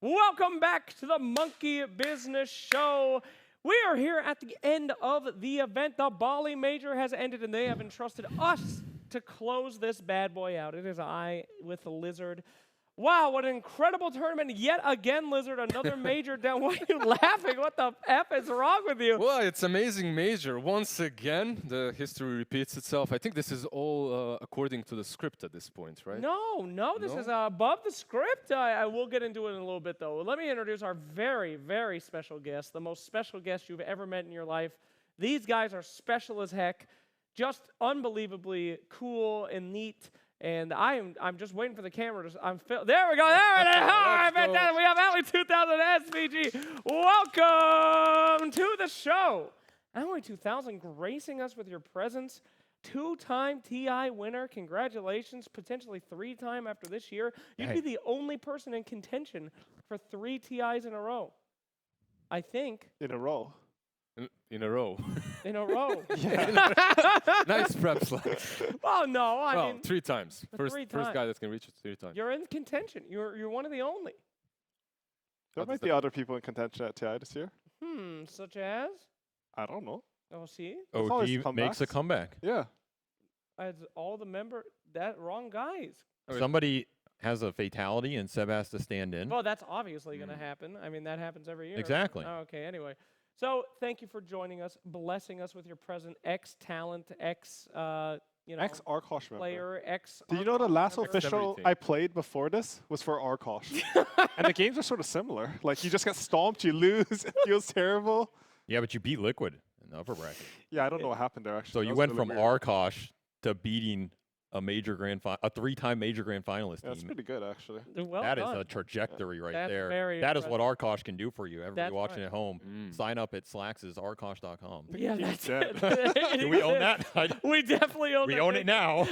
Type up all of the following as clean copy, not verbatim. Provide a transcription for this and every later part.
Welcome back to the Monkey Business Show. We are here at the end of the event. The Bali Major has ended, and they have entrusted us to close this bad boy out. It is I with the Lizard. Wow, what an incredible tournament. Yet again, Lizard, another major down. Why are you laughing? What the F is wrong with you? Well, it's amazing major. Once again, the history repeats itself. I think this is all according to the script at this point, right? No, this is above the script. I will get into it in a little bit, though. Let me introduce our very, very special guest, the most special guest you've ever met in your life. These guys are special as heck, just unbelievably cool and neat. And I'm just waiting for the camera to. There we go. There it is. All right, fantastic. We have Alley 2000 SVG. Welcome to the show. Alley 2000 gracing us with your presence. Two-time TI winner. Congratulations. Potentially three-time after this year. You'd be the only person in contention for 3 TIs in a row. I think. In a row. In a row. In a row. Nice prep Slacks. Well, no, I mean 3 times. First guy that can reach it 3 times. You're in contention. You're one of the only. There might be other people in contention at TI this year. Such as? I don't know. Oh, see? OG makes a comeback. Yeah. As all the wrong guys. Somebody has a fatality and Seb has to stand in. Well, that's obviously going to happen. I mean, that happens every year. Exactly. Oh, okay, anyway. So thank you for joining us, blessing us with your present ex-talent, Ex-Arkosh member. player, Do you know the last member? official I played before this was for Arkosh? And the games are sort of similar. Like, you just get stomped, you lose, it feels terrible. Yeah, but you beat Liquid in the upper bracket. Yeah, I don't know what happened there, actually. So you went from Arkosh to beating a 3-time major grand finalist Yeah, that's team. pretty good, actually. Well That is done. a trajectory right That's there. very That is impressive. what Arkosh can do for you. Everybody That's watching right. at home, sign up at slacksarkosh.com. Yeah, that's dead. it. Do we own that? We definitely own that. We own it now.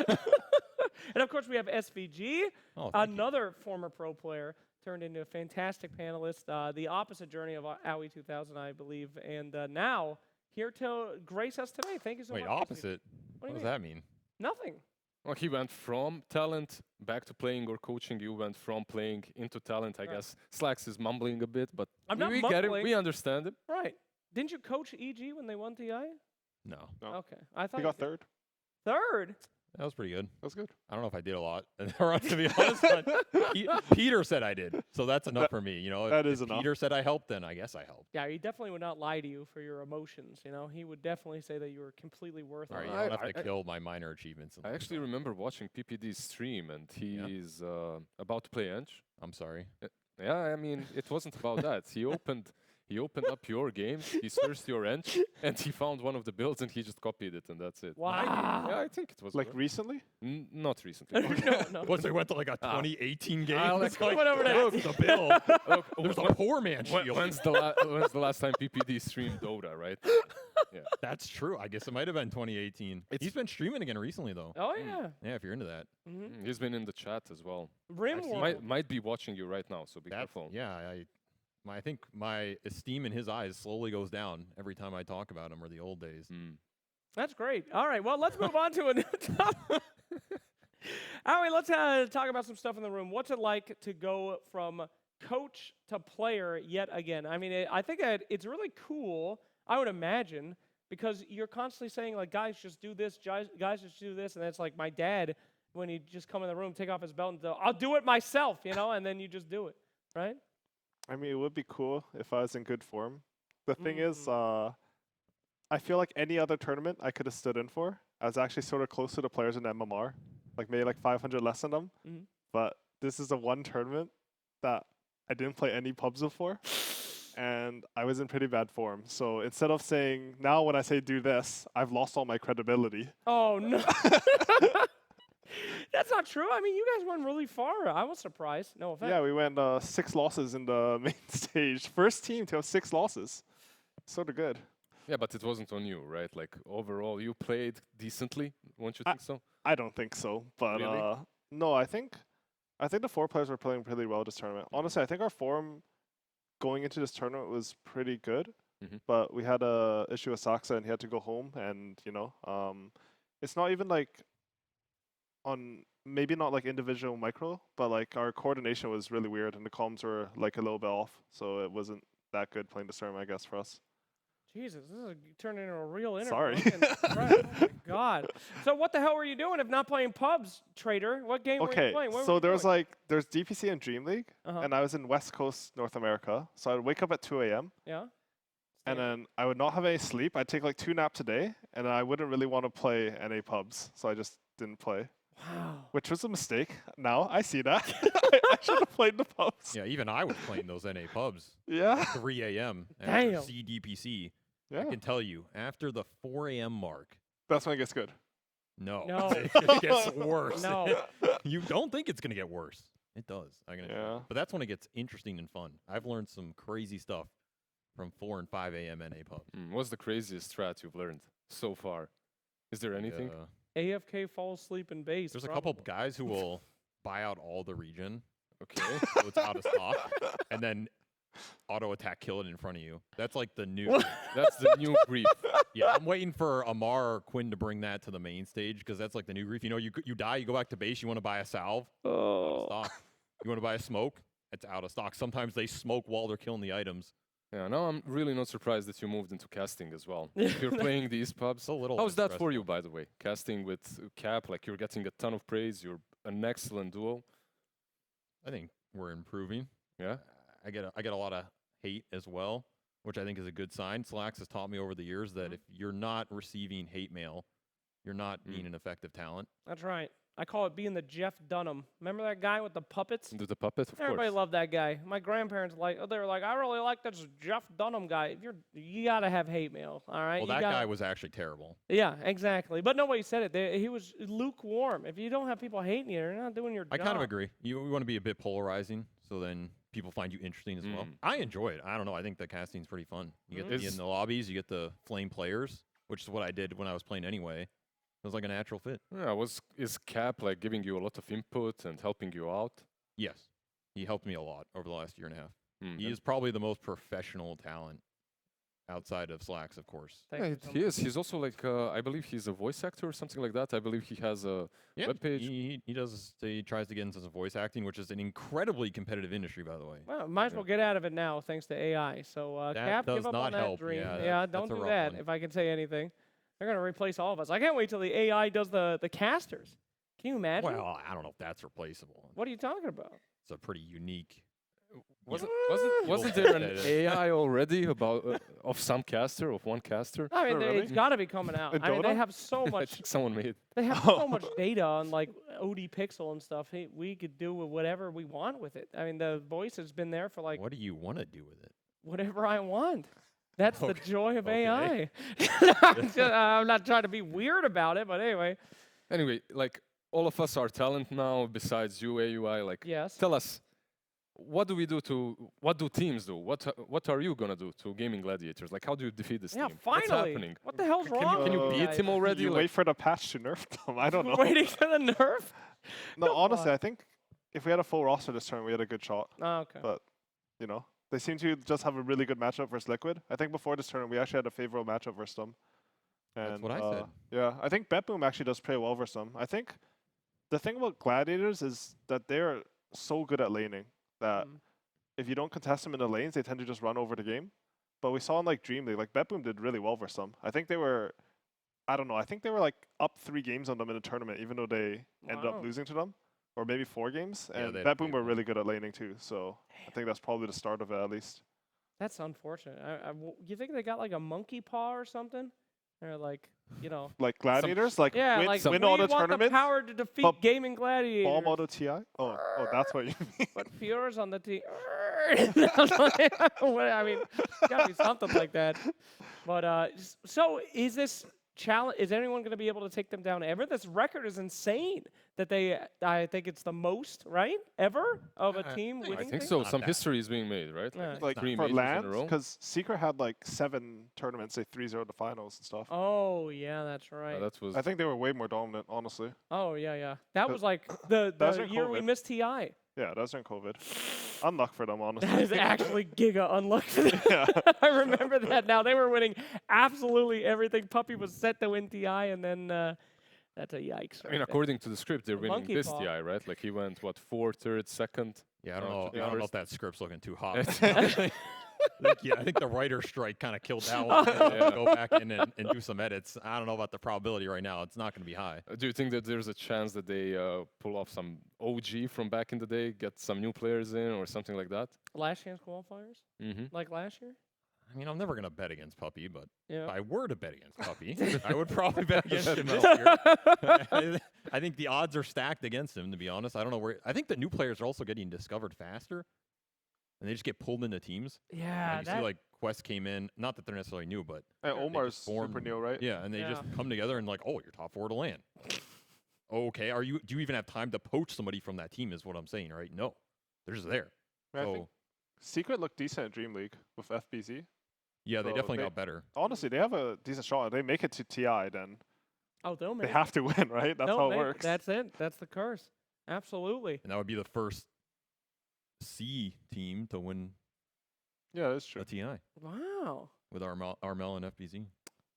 And of course, we have SVG, Oh, thank you. another former pro player, turned into a fantastic panelist. The opposite journey of Owie 2000, I believe. And now, here to grace us today. Thank you so Wait, much. opposite? What do What you does that mean? Nothing. Well, he went from talent back to playing or coaching. You went from playing into talent, I guess. Slacks is mumbling a bit, but I'm not we get it. mumbling. We understand it. Right. Didn't you coach EG when they won TI? No. No. Okay. I thought He you got did. third. Third? That was pretty good. That was good. I don't know if I did a lot. To be honest, but Peter said I did, so that's enough for me. You know, that if is enough. Peter said I helped, then I guess I helped. Yeah, he definitely would not lie to you for your emotions. You know, he would definitely say that you were completely worth All right, it. you don't have to kill my minor achievements. I actually remember watching PPD's stream, and he's about to play Eng. I'm sorry. Yeah, I mean, it wasn't about that. He opened up your game, he searched your Eng, and he found one of the builds, and he just copied it, and that's it. Wow. Yeah, I think it was Like, recently? not recently. no. What, they went to like a 2018 game? let's It's like, went over to look, the bill. Look, There's a poor man shield. when's the last time PPD streamed Dota, right? Yeah. That's true. I guess it might have been 2018. He's been streaming again recently, though. Oh, yeah. Yeah, if you're into that. He's been in the chat as well. Rimworld. Might be watching you right now, so be careful. Yeah, I think my esteem in his eyes slowly goes down every time I talk about him, or the old days. That's great. All right, well, let's move on to a new topic. Howie, let's talk about some stuff in the room. What's it like to go from coach to player yet again? I mean, I think that it's really cool, I would imagine, because you're constantly saying, like, guys, just do this, guys, just do this. And it's like my dad, when he'd just come in the room, take off his belt and go, I'll do it myself, you know, and then you just do it, right? I mean, it would be cool if I was in good form. The thing is, I feel like any other tournament I could have stood in for. I was actually sort of close to the players in MMR, like maybe like 500 less than them. But this is the one tournament that I didn't play any pubs before, and I was in pretty bad form. So instead of saying, now when I say do this, I've lost all my credibility. Oh, no. That's not true. I mean, you guys went really far. I was surprised. No offense. Yeah, we went 6 losses in the main stage. First team to have 6 losses. Sort of good. Yeah, but it wasn't on you, right? Like, overall, you played decently, won't you think so? I don't think so, but Really? no, I think the 4 players were playing pretty well this tournament. Honestly, I think our form going into this tournament was pretty good, but we had a issue with Saksa and he had to go home, and you know, it's not even like on maybe not like individual micro, but like our coordination was really weird and the comms were like a little bit off. So it wasn't that good playing this tournament, I guess, for us. Jesus, this is turned into a real interview. Sorry. Oh my God. So what the hell were you doing if not playing pubs, Trader? What game were you Okay, playing? What so were you doing? there's DPC and Dream League, Uh-huh. and I was in West Coast, North America. So I'd wake up at 2 a.m. Yeah. and Standard. then I would not have any sleep. I'd take like 2 naps a day, and I wouldn't really want to play NA pubs, so I just didn't play, Wow. which was a mistake. Now I see that. I should have played the pubs. Yeah, even I was playing those NA pubs. Yeah. 3 a.m. Damn. after CDPC. I Yeah. can tell you, after the 4 a.m. mark, That's when it gets good. no, No. it gets worse. No. You don't think it's gonna get worse. It does. I'm gonna. Yeah. But that's when it gets interesting and fun. I've learned some crazy stuff from 4 and 5 a.m. NA pubs. What's the craziest strat you've learned so far? Is there anything? AFK fall asleep in base. There's a couple probably. guys who will buy out all the region, Okay. so it's out of stock, and then auto attack kill it in front of you. That's like the new. That's the new grief. Yeah, I'm waiting for Amar or Quinn to bring that to the main stage because that's like the new grief. You know, you die, you go back to base, you want to buy a salve, out of Oh. stock. You want to buy a smoke, it's out of stock. Sometimes they smoke while they're killing the items. Yeah, now I'm really not surprised that you moved into casting as well. If you're playing these pubs. It's a little. How's bit that for you, stressful. by the way? Casting with Cap, like you're getting a ton of praise. You're an excellent duo. I think we're improving. Yeah. I get a lot of hate as well, which I think is a good sign. Slacks has taught me over the years that if you're not receiving hate mail, you're not being an effective talent. That's right. I call it being the Jeff Dunham. Remember that guy with the puppets? Do the puppet, of Everybody course. loved that guy. My grandparents they were like, I really like this Jeff Dunham guy. You gotta have hate mail, all right? Well, You that gotta- guy was actually terrible. Yeah, exactly. But nobody said it. He was lukewarm. If you don't have people hating you, you're not doing your I job. kind of agree. You want to be a bit polarizing, so then people find you interesting as well. Mm. I enjoy it. I don't know. I think the casting's pretty fun. You get to be Is- in the lobbies. You get the flame players, which is what I did when I was playing anyway. It was like a natural fit. Yeah, is Cap like giving you a lot of input and helping you out? Yes, he helped me a lot over the last year and a half. Mm, He and- is probably the most professional talent outside of Slacks, of course. Thank Yeah, you so he much. is. He's also like I believe he's a voice actor or something like that. I believe he has a Yeah, webpage. he does. He tries to get into some voice acting, which is an incredibly competitive industry, by the way. Well, might as well get out of it now, thanks to AI. So, That Cap, does give up on not that help. dream. Yeah, don't that's a do rough that, one. if I can say anything. They're going to replace all of us. I can't wait till the AI does the casters. Can you imagine? Well, I don't know if that's replaceable. What are you talking about? It's a pretty unique. Wasn't there an Yeah, it is. AI already about of some caster of one caster? I mean, Oh, really? it's got to be coming out. In I mean, they Dota? have so I much. think someone made. They have so much data on like OD Pixel and stuff. Hey, we could do whatever we want with it. I mean, the voice has been there for like What do you want to do with it? whatever I want. That's the Okay. joy of Okay. AI. I'm not trying to be weird about it, but anyway. Anyway, like all of us are talent now. Besides you, AUI, like Yes. tell us. What do we do what do teams do? What are you gonna do to Gaimin Gladiators? Like, how do you defeat this Yeah, team? finally. What's happening? What the hell's Can wrong? you with beat guys? him already? You Like, wait for the patch to nerf them. I don't know. Waiting for the nerf? No, Come honestly, on. I think if we had a full roster this turn, we had a good shot. Oh, okay. But, you know, they seem to just have a really good matchup versus Liquid. I think before this tournament, we actually had a favorable matchup versus them. That's And, what I said. Yeah, I think BetBoom actually does pretty well versus them. I think the thing about Gladiators is that they're so good at laning that Mm. if you don't contest them in the lanes, they tend to just run over the game. But we saw in like Dream League, like BetBoom did really well versus them. I think they were, I don't know, I think they were like up 3 games on them in the tournament, even though they ended Wow. up losing to them. Or maybe 4 games. Yeah, And they had a BetBoom big were one. really good at laning too. So I think that's probably the start of it at least. That's unfortunate. You think they got like a monkey paw or something? Or like, you know. Like Gladiators, like Yeah, win, like win we all the want the tournaments, power to defeat but Gaming Gladiators. bomb auto TI? Oh, that's what you mean. But Fiore's on the team. I mean, it's got to be something like that. But so is this challenge? Is anyone going to be able to take them down ever? This record is insane. That I think it's the most right ever of a team I winning. I think things? so. Not Some that. history is being made, right? Yeah. Like three for majors in a lands, row. because Secret had like 7 tournaments, say 3-0 to finals and stuff. Oh yeah, that's right. That was. I think they were way more dominant, honestly. Oh yeah. That That- was like the that was during year we COVID. missed TI. Yeah, that was during COVID. Unluck for them, honestly. That is actually giga unlucky. Yeah. I remember that now. They were winning absolutely everything. Puppy was set to win TI, and then That's a yikes. I mean, right according to the script, they're A winning monkey this paw. TI, right? Like he went what 4th, 3rd, 2nd. Yeah, I don't to know. be I don't know if first. that script's looking too hot. I think the writer's strike kind of killed that one. Yeah. Go back in and do some edits. I don't know about the probability right now. It's not going to be high. Do you think that there's a chance that they pull off some OG from back in the day, get some new players in, or something like that? Last chance qualifiers, Mm-hmm. like last year. I mean, I'm never going to bet against Puppy, but Yeah. if I were to bet against Puppy, I would probably bet against him this year. I think the odds are stacked against him, to be honest. I don't know where. I think the new players are also getting discovered faster, and they just get pulled into teams. Yeah, Like, you see, like Quest came in. Not that they're necessarily new, but And they Omar's just formed- super new, right? yeah, and they just Yeah. come together and like, oh, you're top 4 to land. Okay, are you? Do you even have time to poach somebody from that team? Is what I'm saying, right? No, they're just there. I mean, I think So Secret looked decent at Dream League with FBZ. yeah, they so definitely they- got better. Honestly, they have a decent shot. They make it to TI, then Oh, they'll make they have to win, right? That's They'll how it make works. That's it. That's the curse. Absolutely. And that would be the first C team to win Yeah, that's true. a TI Wow. with Armel and FBZ.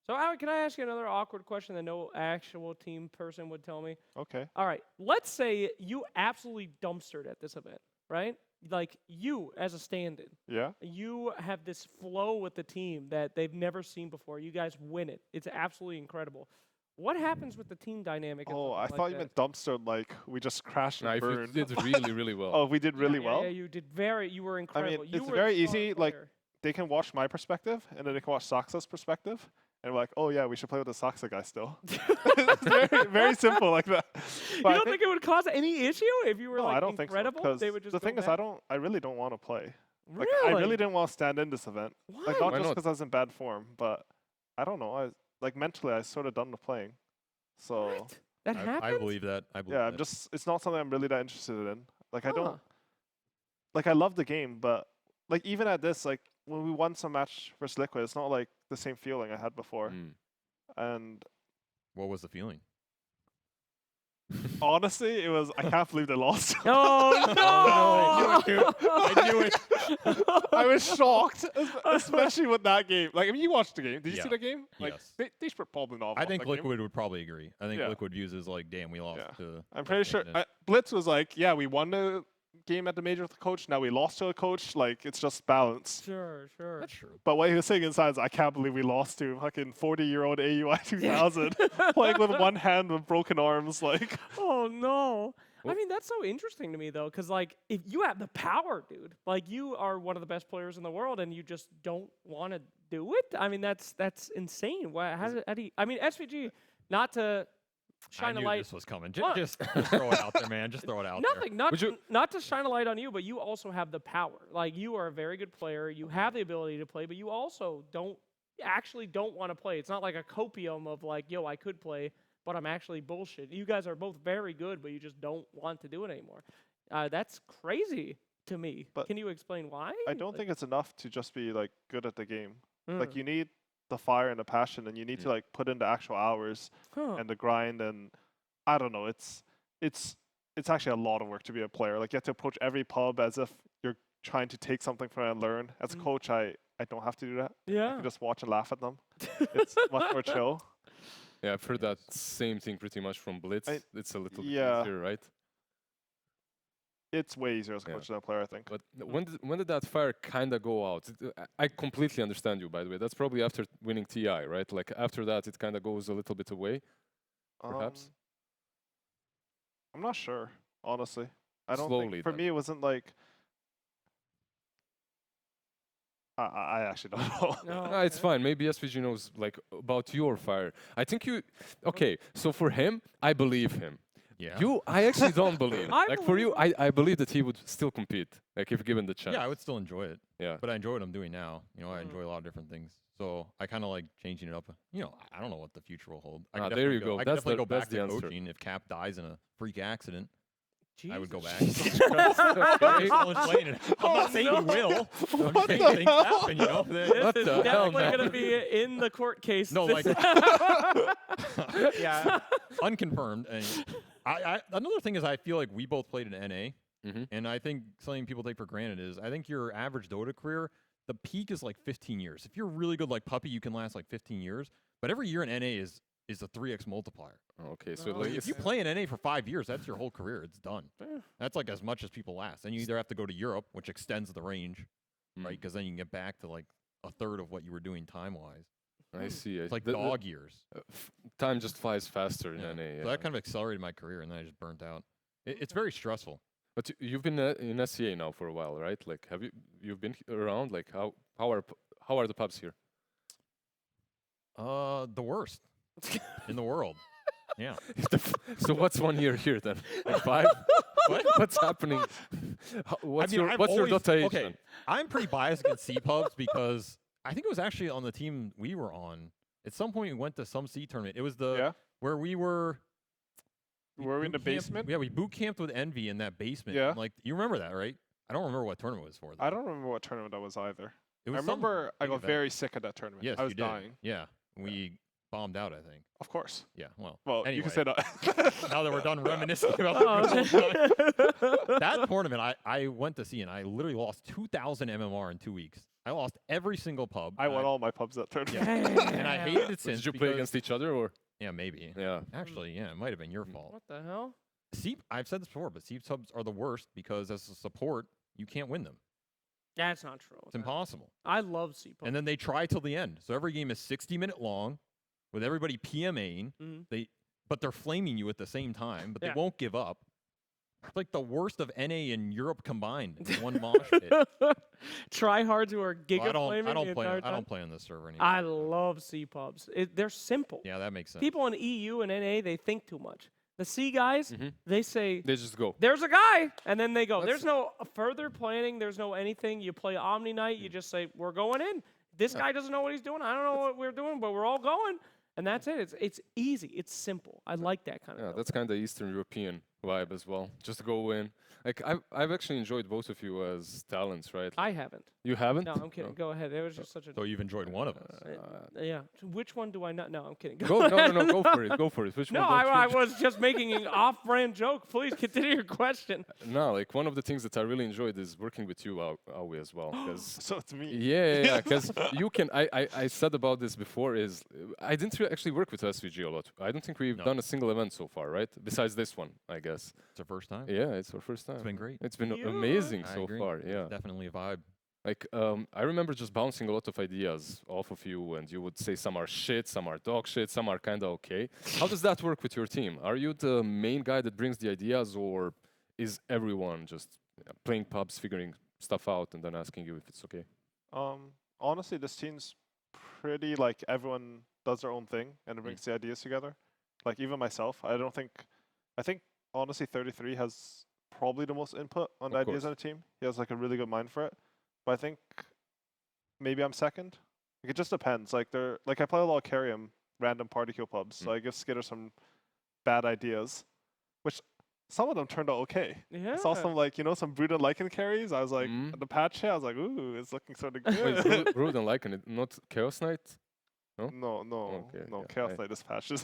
So, Alec, can I ask you another awkward question that no actual team person would tell me? Okay. All right. Let's say you absolutely dumpstered at this event, right? Like you as a stand-in, Yeah. you have this flow with the team that they've never seen before. You guys win it. It's absolutely incredible. What happens with the team dynamic? at Oh, something I like thought you that? meant dumpster, like we just crashed Now, and if you burned. did really, really well. Oh, we did Yeah, really yeah, well. Yeah, you did very. You were incredible. You it's were the very strong easy, like, player. They can watch my perspective, and then they can watch Saxa's perspective, and we're like, oh yeah, we should play with the Saxa guy still. It's very, very simple like that. You But I don't think- think it would cause any issue if you were No, like I don't think so. incredible? Because They would just the go thing is, back? I really don't want to play. Like, Really? I really didn't want to stand in this event. Like, Why? not Why just not? because I was in bad form, but I don't know. Like mentally, I was sort of done with playing. So What? That happened? I believe that. I believe yeah, that. I'm just. It's not something I'm really that interested in. Like, I Huh. don't. Like, I love the game, but like even at this, like when we won some match versus Liquid, it's not like the same feeling I had before. Mm. And What was the feeling? honestly, it was. I can't believe they lost. Oh no! I knew it, dude. I knew it. I was shocked, especially with that game. Like, I mean, you watched the game. Did you see Yeah. the game? Like, Yes. they should probably not. have I lost think that game. Liquid would probably agree. I think Yeah. Liquid views is like, damn, we lost Yeah. to. I'm pretty sure Candidate. Blitz was like, yeah, we won the game at the major with the coach. Now we lost to a coach. Like, it's just balance. Sure, sure. That's true. But what he was saying inside is, I can't believe we lost to fucking 40-year-old AUI 2000, like with one hand with broken arms. Like, Oh no! I Well- mean, that's so interesting to me though, because like if you have the power, dude, like you are one of the best players in the world, and you just don't want to do it. I mean, that's insane. Why? How do you? I mean, SVG, not to shine I a knew light. this was coming. What? Just throw it out there, man. Just throw it out there. Nothing. Not Would you- not to shine a light on you, but you also have the power. Like you are a very good player. You have the ability to play, but you also don't want to play. It's not like a copium of like, yo, I could play, but I'm actually bullshit. You guys are both very good, but you just don't want to do it anymore. That's crazy to me. But Can you explain why? I don't think it's enough to just be like good at the game. Mm. Like, you need the fire and the passion, and you need to like put in the actual hours Huh. and the grind. And I don't know. It's actually a lot of work to be a player. Like, you have to approach every pub as if you're trying to take something from it and learn. As a Mm. coach, I don't have to do that. I Yeah. can just watch and laugh at them. It's much more chill. Yeah, I've heard that same thing pretty much from Blitz. It's a little bit yeah. easier, right? It's way easier as a Yeah. coach than a player, I think. But when did that fire kind of go out? I completely understand you, by the way. That's probably after winning TI, right? Like after that, it kind of goes a little bit away, perhaps. I'm not sure, honestly. I don't Slowly, think, for then. me, it wasn't like. I actually don't know. No, No, it's okay. fine. Maybe SVG knows like about your fire. I think you. Okay, so for him, I believe him. Yeah. You, I actually don't believe. I Like for you, believe I believe that he would still compete, like if given the chance. Yeah, I would still enjoy it. Yeah. But I enjoy what I'm doing now. You know, I Mhm. enjoy a lot of different things. So I kind of like changing it up. You know, I don't know what the future will hold. I could there you definitely go. I could That's definitely the- go back that's the to answer. coaching if Cap dies in a freak accident. I would go back. Jesus. I'm not saying he will. I'm just saying things happen, you know. This What is the hell, definitely man? going to be in the court case. No, This- like yeah, unconfirmed. And another thing is, I feel like we both played in NA, Mhm. and I think something people take for granted is I think your average Dota career, the peak is like 15 years. If you're really good like Puppy, you can last like 15 years. But every year in NA is is a 3x multiplier. Okay, so Oh, like If it's, you play in NA for 5 years, that's your whole career. It's done. Eh. That's like as much as people last. And you either have to go to Europe, which extends the range, Mm, right? Because then you can get back to like a third of what you were doing time-wise. I see. It's like the dog years. time just flies faster in Yeah. NA. So that kind of accelerated my career, and then I just burnt out. It's very stressful. But you've been in SCA now for a while, right? Like, have you've been around? Like, how are the pubs here? The worst in the world. Yeah. So what's 1 year here then? Like 5? What's happening? What's your Dota age okay? then? I'm pretty biased against C pubs because I think it was actually on the team we were on. At some point, we went to some C tournament. It was the where we were. Were we in the boot camped- basement? Yeah, we boot camped with Envy in that basement. Yeah. Like, you remember that, right? I don't remember what tournament it was for. Though. I don't remember what tournament that was either. It I was some remember I big got event. very sick at that tournament. Yes, I was you did. dying. Yeah, we bombed out, I think. Of course. Yeah, well. Well, anyway, you can say that. now that we're done reminiscing about Oh, the good old times. okay. That tournament, I went to see, and I literally lost 2,000 MMR in 2 weeks. I lost every single pub. I won all my pubs that tournament. Yeah. And I hated it So since. did you play because- against each other or? Yeah, maybe. Yeah. Actually, yeah, it might have been your fault. What the hell? I've said this before, but C subs are the worst because as a support, you can't win them. That's not true. It's impossible. I love C pubs. And then they try till the end. So every game is 60-minute long, with everybody PMAing. Mhm. But they're flaming you at the same time, but Yeah. they won't give up. It's like the worst of NA and Europe combined in one mosh pit. Tryhards who are So giga I don't flaming the play. entire I time. don't play on this server anymore. I love C pubs. They're simple. Yeah, that makes sense. People in EU and NA, they think too much. The C guys, Mhm. they say, They just go. there's a guy, and then they go. That's- There's no further planning. There's no anything. You play Omni Night. You just say, we're going in. This guy doesn't know what he's doing. I don't know what we're doing, but we're all going. And that's it. It's easy. It's simple. I like that kind of Yeah, stuff. that's kind of Eastern European vibe as well. Just go in. Like I've actually enjoyed both of you as talents, right? I haven't. You haven't? No, I'm kidding. Go ahead. It was just such a. So you've enjoyed one of us. Yeah. So which one do I not? No, I'm kidding. Go no, go for it. Go for it. Which No, one? don't I you- was just making an off-brand joke. Please continue your question. No, like one of the things that I really enjoyed is working with you, Aui, as well. Because So it's me. yeah, because you can. I said about this before. Is I didn't actually work with SVG a lot. I don't think we've No. done a single event so far, right? Besides this one, I guess. It's our first time. Yeah, it's our first time. It's been great. It's been Yeah. amazing I so agree. far. Yeah. Definitely a vibe. Like, I remember just bouncing a lot of ideas off of you, and you would say some are shit, some are dog shit, some are kind of okay. How does that work with your team? Are you the main guy that brings the ideas, or is everyone just playing pubs, figuring stuff out, and then asking you if it's okay? Honestly, this team's pretty like everyone does their own thing and it brings the ideas together. Like even myself, I think honestly 33 has probably the most input on the Of ideas course. on the team. He has like a really good mind for it. But I think maybe I'm second. Like, it just depends. Like I play a lot of Carrium random party kill pubs, so I give Skitter some bad ideas, which some of them turned out okay. Yeah. I saw some like some Brood and Lycan carries. I was like Mm. the patch hit, I was like, ooh, it's looking sort of Wait, good. Brood and Lycan, it not Chaos Knight? No, Okay, no. yeah, Chaos I- Knight is patches.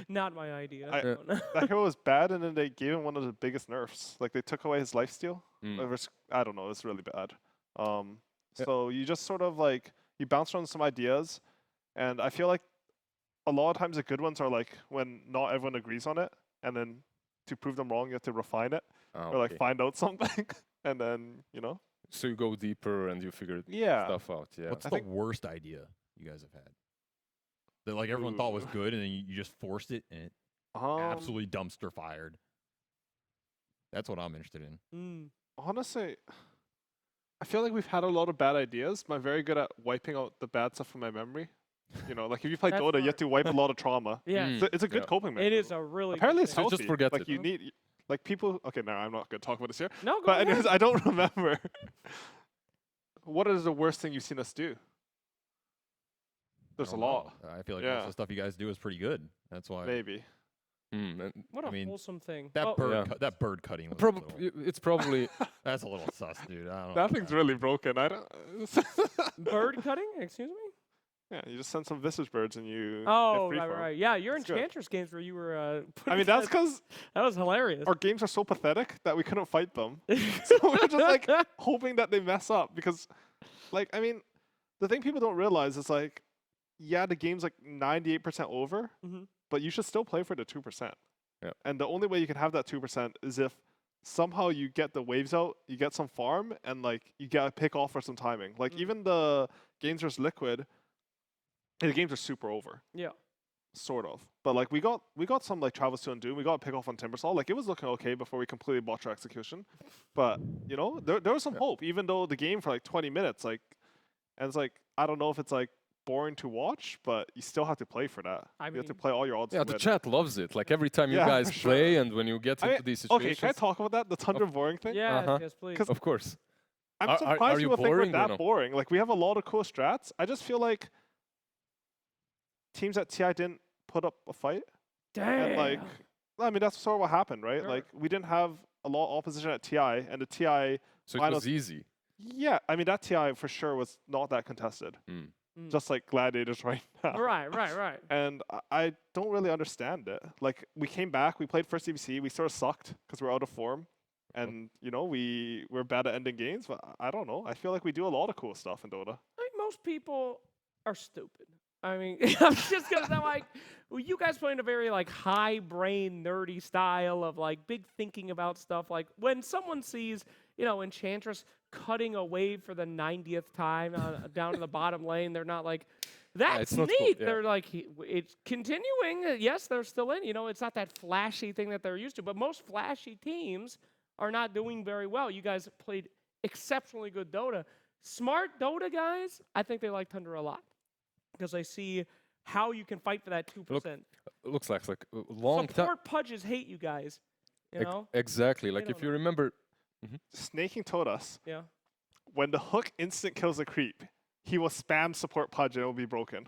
Not my idea. I- no. That hero was bad, and then they gave him one of the biggest nerfs. Like they took away his lifesteal. Mm. It was- I don't know. It's really bad. Yeah. So you just sort of like you bounce around some ideas, and I feel like a lot of times the good ones are like when not everyone agrees on it, and then to prove them wrong, you have to refine it Ah, or like okay. find out something, and then So you go deeper and you figure yeah. stuff out. Yeah. What's I the think- worst idea you guys have had? That like everyone thought was Ooh. good, and then you just forced it, and it absolutely dumpster fired. That's what I'm interested in. Mm. Honestly, I feel like we've had a lot of bad ideas. I'm very good at wiping out the bad stuff from my memory. Like if you play That's Dota, you have smart. to wipe a lot of trauma. Yeah. Mm. It's a good Yeah. coping It mechanism. is a really. Apparently, good it's thing. So just healthy. forget like it. you need, like people. Okay, no, I'm not going to talk about this here. No, go But ahead. anyways, I don't remember. What is the worst thing you've seen us do? There's a I don't know. lot. I feel like most Yeah. of the stuff you guys do is pretty good. That's why Maybe. Mm, and What a I mean, wholesome thing. that Oh, bird Yeah. that bird cutting. Was prob- a little, it's probably that's a little sus, dude. I don't know. That thing's really broken. I don't. bird cutting? Excuse me? Yeah, you just send some Visage birds and you. Oh, get right, freeform. right. Yeah, your It's good. Enchantress games where you were. I putting mean, that's that- because that was hilarious. our games are so pathetic that we couldn't fight them. So we're just like hoping that they mess up because, like, I mean, the thing people don't realize is like, yeah, the game's like 98% over, Mhm. but you should still play for the 2%. Yeah. And the only way you can have that 2% is if somehow you get the waves out, you get some farm, and like you get a pick off for some timing. Like Mm. even the games versus Liquid, the games are super over. Yeah. Sort of. But like we got some like Travis 2 and Doom, we got a pick off on Timbersol. Like it was looking okay before we completely botched our execution. But you know, there was some Yeah. hope, even though the game for like 20 minutes, like, and it's like I don't know if it's like boring to watch, but you still have to play for that. I You have to mean- play all your odds Yeah, to the win. chat loves it. Like every time you Yeah, guys for sure. play, and when you get into these Okay, situations. can I talk about that? The Tundra boring thing? Yes, Uh-huh. yes, please. 'Cause Of course. I'm Are surprised you people think we're boring or that no? boring. Like we have a lot of cool strats. I just feel like teams at TI didn't put up a fight. Damn. And like, I mean, that's sort of what happened, right? Sure. Like we didn't have a lot of opposition at TI, and the TI, So it finals- was easy. yeah, I mean that TI for sure was not that contested, Mm. Mm. just like Gladiators right now. Right. And I don't really understand it. Like we came back, we played first EBC, we sort of sucked because we're out of form, and you know we're bad at ending games. But I don't know. I feel like we do a lot of cool stuff in Dota. I think most people are stupid. I mean, I'm just gonna sound like well, you guys play in a very like high brain nerdy style of like big thinking about stuff. Like when someone sees, you know, Enchantress cutting a wave for the 90th time down to the bottom lane, they're not like, that's it's not neat. cool, yeah. They're like, it's continuing. Yes, they're still in. You know, it's not that flashy thing that they're used to. But most flashy teams are not doing very well. You guys played exceptionally good Dota. Smart Dota guys, I think they like Tundra a lot because they see how you can fight for that 2%. Looks like long time. Support pudges hate you guys. You know? Exactly. Like don't if you know. remember, Snaking told us Yeah. when the hook instant kills a creep, he will spam support Pudge and it will be broken.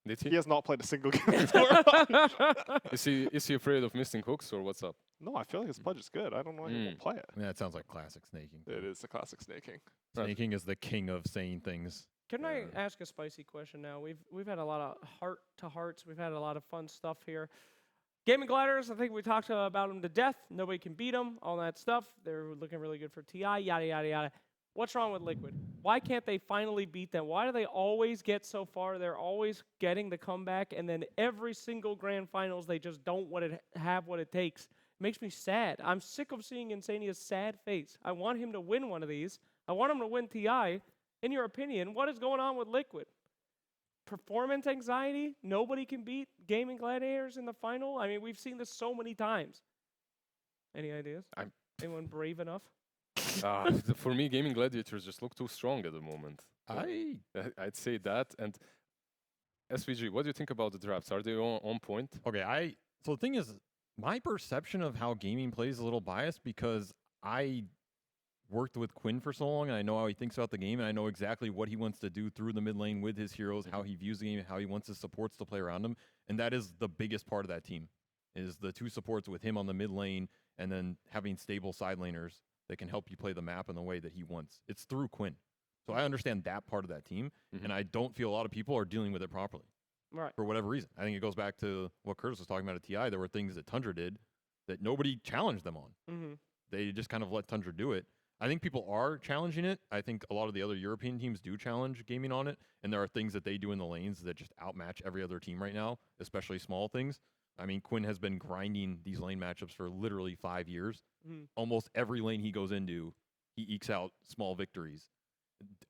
did He he? has not played a single game with support Pudge. Is he afraid of missing hooks or what's up? No, I feel like his Pudge is good. I don't know why he won't play it. Yeah, it sounds like classic snaking. It is the classic snaking. Snaking is the king of saying things. Can I ask a spicy question now? We've had a lot of heart to hearts. We've had a lot of fun stuff here. Gaimin Gladiators, I think we talked about them to death. Nobody can beat them, all that stuff. They're looking really good for TI, yada, yada, yada. What's wrong with Liquid? Why can't they finally beat them? Why do they always get so far? They're always getting the comeback, and then every single grand finals, they just don't have what it takes. It makes me sad. I'm sick of seeing Insania's sad face. I want him to win one of these. I want him to win TI. In your opinion, what is going on with Liquid? Performance anxiety? Nobody can beat Gaimin Gladiators in the final? I mean, we've seen this so many times. Any ideas? Anyone brave enough? For me, Gaimin Gladiators just look too strong at the moment. I'd say that. And SVG, what do you think about the drafts? Are they on point? Okay, so the thing is, my perception of how gaming plays is a little biased because I worked with Quinn for so long, and I know how he thinks about the game, and I know exactly what he wants to do through the mid lane with his heroes, how he views the game, how he wants his supports to play around him, and that is the biggest part of that team, is the two supports with him on the mid lane, and then having stable side laners that can help you play the map in the way that he wants. It's through Quinn. So I understand that part of that team, and I don't feel a lot of people are dealing with it properly. Right. For whatever reason. I think it goes back to what Curtis was talking about at TI. There were things that Tundra did that nobody challenged them on. Mm-hmm. They just kind of let Tundra do it. I think people are challenging it. I think a lot of the other European teams do challenge gaming on it, and there are things that they do in the lanes that just outmatch every other team right now, especially small things. I mean, Quinn has been grinding these lane matchups for literally 5 years. Mm-hmm. Almost every lane he goes into, he ekes out small victories,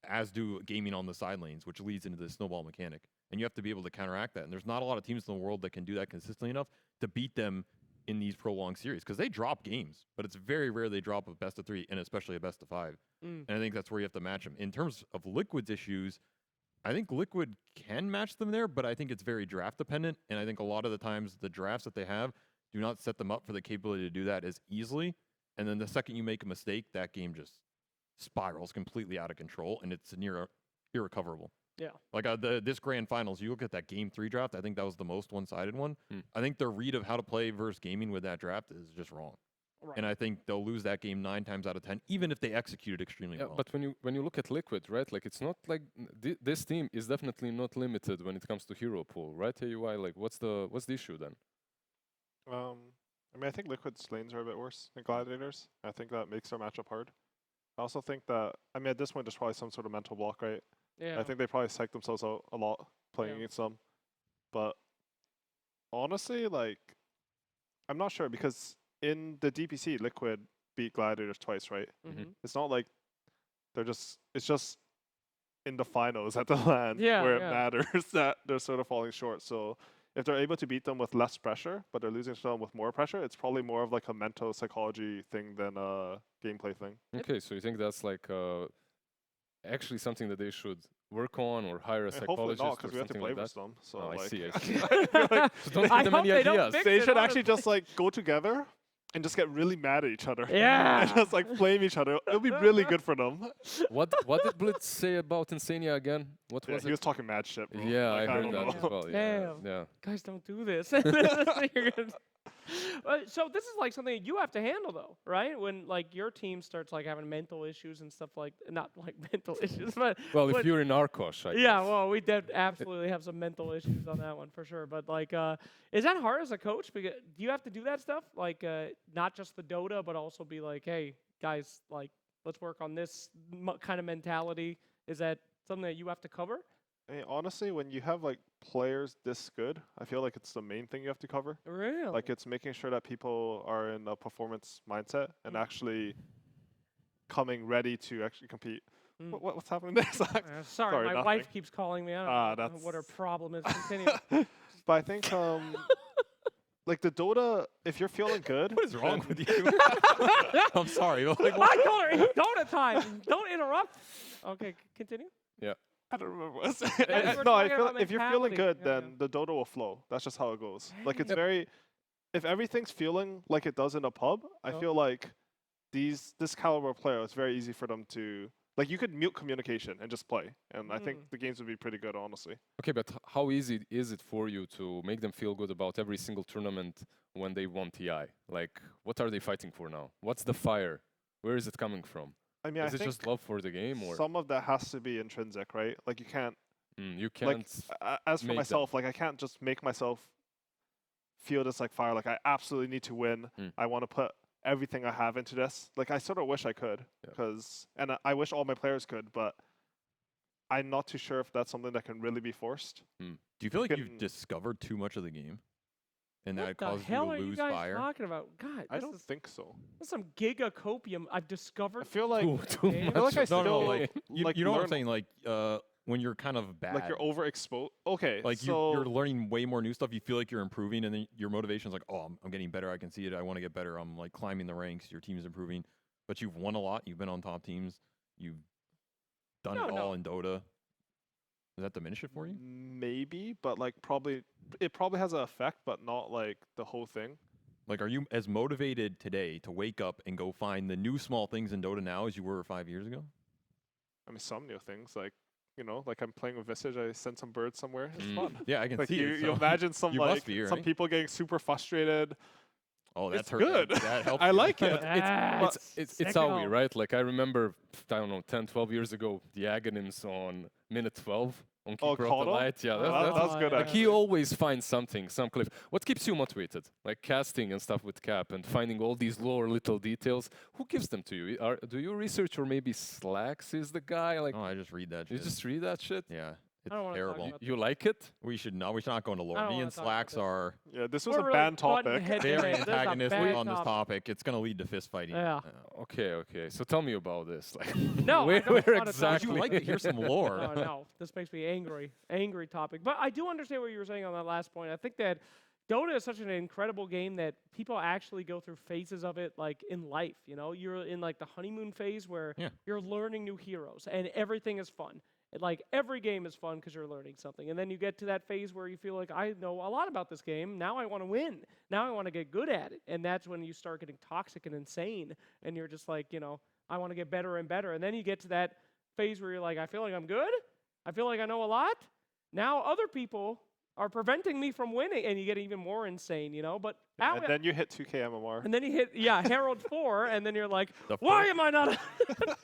as do gaming on the side lanes, which leads into the snowball mechanic. And you have to be able to counteract that. And there's not a lot of teams in the world that can do that consistently enough to beat them in these prolonged series, because they drop games, but it's very rare they drop a best of 3 and especially a best of 5. And I think that's where you have to match them. In terms of Liquid's issues, I think Liquid can match them there, but I think it's very draft dependent. And I think a lot of the times the drafts that they have do not set them up for the capability to do that as easily. And then the second you make a mistake, that game just spirals completely out of control, and it's near irrecoverable. Yeah. Like this grand finals, you look at that game 3 draft, I think that was the most one-sided one. Hmm. I think their read of how to play versus gaming with that draft is just wrong. Right. And I think they'll lose that game 9 times out of 10, even if they execute it extremely Yeah, well. but when you look at Liquid, right? Like it's not like this team is definitely not limited when it comes to hero pool, right? AUI, like what's the issue then? I mean, I think Liquid's lanes are a bit worse than Gladiators. I think that makes their matchup hard. I also think that, I mean, at this point, there's probably some sort of mental block, right? Yeah. I think they probably psyched themselves out a lot playing against them. But honestly, like, I'm not sure because in the DPC, Liquid beat Gladiators twice, right? Mhm. It's not like it's just in the finals at the LAN Yeah, where yeah. it matters that they're sort of falling short. So if they're able to beat them with less pressure, but they're losing to them with more pressure, it's probably more of like a mental psychology thing than a gameplay thing. Okay, so you think that's like actually something that they should work on or hire a And hopefully psychologist not, or because we have to something play like with that? them. So Oh, I like, see. I I see. feel like So don't I give them hope any they don't ideas. fix they it, should actually honestly. just like go together and just get really mad at each other. Yeah. And just like flame each other. It'll be really good for them. What did Blitz say about Insania again? What Yeah, was he it? was talking mad shit, bro. Yeah, Like, I heard don't that know. as well. Yeah, Damn. yeah. Guys, don't do this. So this is like something you have to handle though, right? When like your team starts like having mental issues and stuff like not like mental issues, but Well, if when- you're in Arkosh, I yeah, guess. well, we did absolutely have some mental issues on that one for sure. But like, is that hard as a coach? Because do you have to do that stuff? Like, not just the Dota, but also be like, hey, guys, like, let's work on this kind of mentality. Is that something that you have to cover? I mean, honestly, when you have like players this good, I feel like it's the main thing you have to cover. Really? Like it's making sure that people are in a performance mindset and actually coming ready to actually compete. Mm. What's happening there, Zach? Sorry, Sorry, my nothing. wife keeps calling me. I Ah, don't know what her that's- problem is. Continue. But I think like the Dota, if you're feeling good, What is wrong then- with you? I'm sorry. Like, I told her it's Dota time. Don't interrupt. Okay, continue. I don't remember what I was we're saying. No, I talking feel about if you're feeling mentality. good, Yeah, then the Dota will flow. That's just how it goes. Like it's Dang. very, if everything's feeling like it does in a pub, I Oh. feel like this caliber of player, it's very easy for them to like. You could mute communication and just play, and I think Mm. the games would be pretty good, honestly. Okay, but how easy is it for you to make them feel good about every single tournament when they won TI? Like, what are they fighting for now? What's the fire? Where is it coming from? I mean, Is I it think just love for the game, or some of that has to be intrinsic, right? Like you can't. you Like can't? as for make them. myself, like I can't just make myself feel this like fire. Like I absolutely need to win. Mm. I want to put everything I have into this. Like I sort of wish I could, Yeah. because and I wish all my players could, but I'm not too sure if that's something that can really be forced. do you feel like Getting- you've discovered too much of the game, and that What the caused you hell to are you lose guys fire? talking about? God, I this don't is, think so. this is some gigacopium I've discovered. I feel like Too I much feel like I of the No, no, still like you, like you know what I'm learn- saying? Like when you're kind of bad, like you're overexposed. Okay, like so you're learning way more new stuff. You feel like you're improving, and then your motivation is like, oh, I'm getting better. I can see it. I want to get better. I'm like climbing the ranks. Your team is improving, but you've won a lot. You've been on top teams. You've done No, it no. all in Dota. Does that diminish it for you? maybe, but like probably it probably has an effect, but not like the whole thing. Like, are you as motivated today to wake up and go find the new small things in Dota now as you were 5 years ago? I mean, some new things like. You know, like I'm playing with Visage, I sent some birds somewhere. It's Mm. fun. Yeah, I can Like see you, it. you so- imagine some you like must be, some right? people getting super frustrated. Oh, that's it's hurt. good. That helps. I you. like it. Yes. It's Sicko. Aoi, right? Like I remember, I don't know, 10, 12 years ago, the Aghanims on minute 12 on Oh, Keeper of the Kodo? Light. Yeah, That- that's good, Like he actually. always finds something, some clip. What keeps you motivated? Like casting and stuff with Cap and finding all these little details. Who gives them to you? Do you research or maybe Slacks is the guy? Like Oh, I just read that. you shit. just read that shit? Yeah, it's I don't wanna talk terrible. about You like it? We should not go into I lore. don't Me wanna and talk about Slacks this. are Yeah, this was We're a really banned butting topic. heads very today. This is a antagonistic bad on this topic. topic. It's going to lead to fist fighting. Yeah. Okay. So tell me about this. Like, No, I where, don't where wanna talk exactly? Would you like to hear some lore? No, this makes me angry topic. But I do understand what you were saying on that last point. I think that Dota is such an incredible game that people actually go through phases of it, like in life. You know, you're in like the honeymoon phase where Yeah. you're learning new heroes and everything is fun. And, like every game is fun because you're learning something. And then you get to that phase where you feel like I know a lot about this game. Now I want to win. Now I want to get good at it. And that's when you start getting toxic and insane. And you're just like, you know, I want to get better and better. And then you get to that phase where you're like, I feel like I'm good. I feel like I know a lot. Now other people are preventing me from winning, and you get even more insane, you know. But And then you hit 2K MMR. and then you hit Herald 4, and then you're like, The why first- am I not?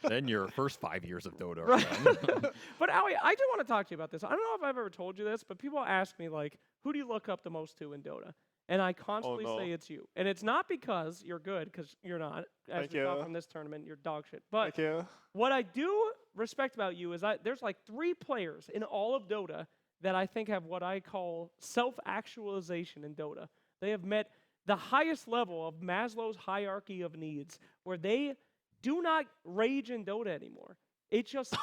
Then your first 5 years of Dota are Right. done. But Aoi, I do want to talk to you about this. I don't know if I've ever told you this, but people ask me like, who do you look up the most to in Dota? And I constantly no. say it's you. And it's not because you're good, because you're not. As Thank we saw you. from this tournament, you're dog shit. But Thank you. what I do respect about you is that there's like 3 players in all of Dota that I think have what I call self-actualization in Dota. They have met the highest level of Maslow's hierarchy of needs, where they do not rage in Dota anymore. It's just,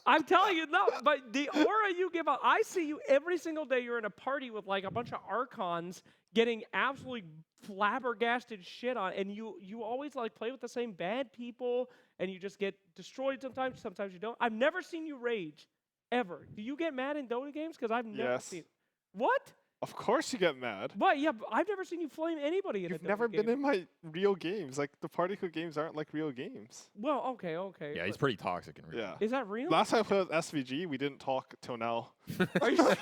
I'm telling you, no, but the aura you give out, I see you every single day. You're in a party with like a bunch of Archons getting absolutely flabbergasted shit on, and you always like play with the same bad people, and you just get destroyed sometimes you don't. I've never seen you rage, ever. Do you get mad in Dota games? Because I've never seen. What? Of course you get mad. What? Yeah, but I've never seen you flame anybody in a You've Dota never game. been in my real games. Like, the party code games aren't like real games. Well, okay. Yeah, he's but pretty toxic in real. Yeah. is that real? Last time I played with SVG, we didn't talk till now. Are you serious?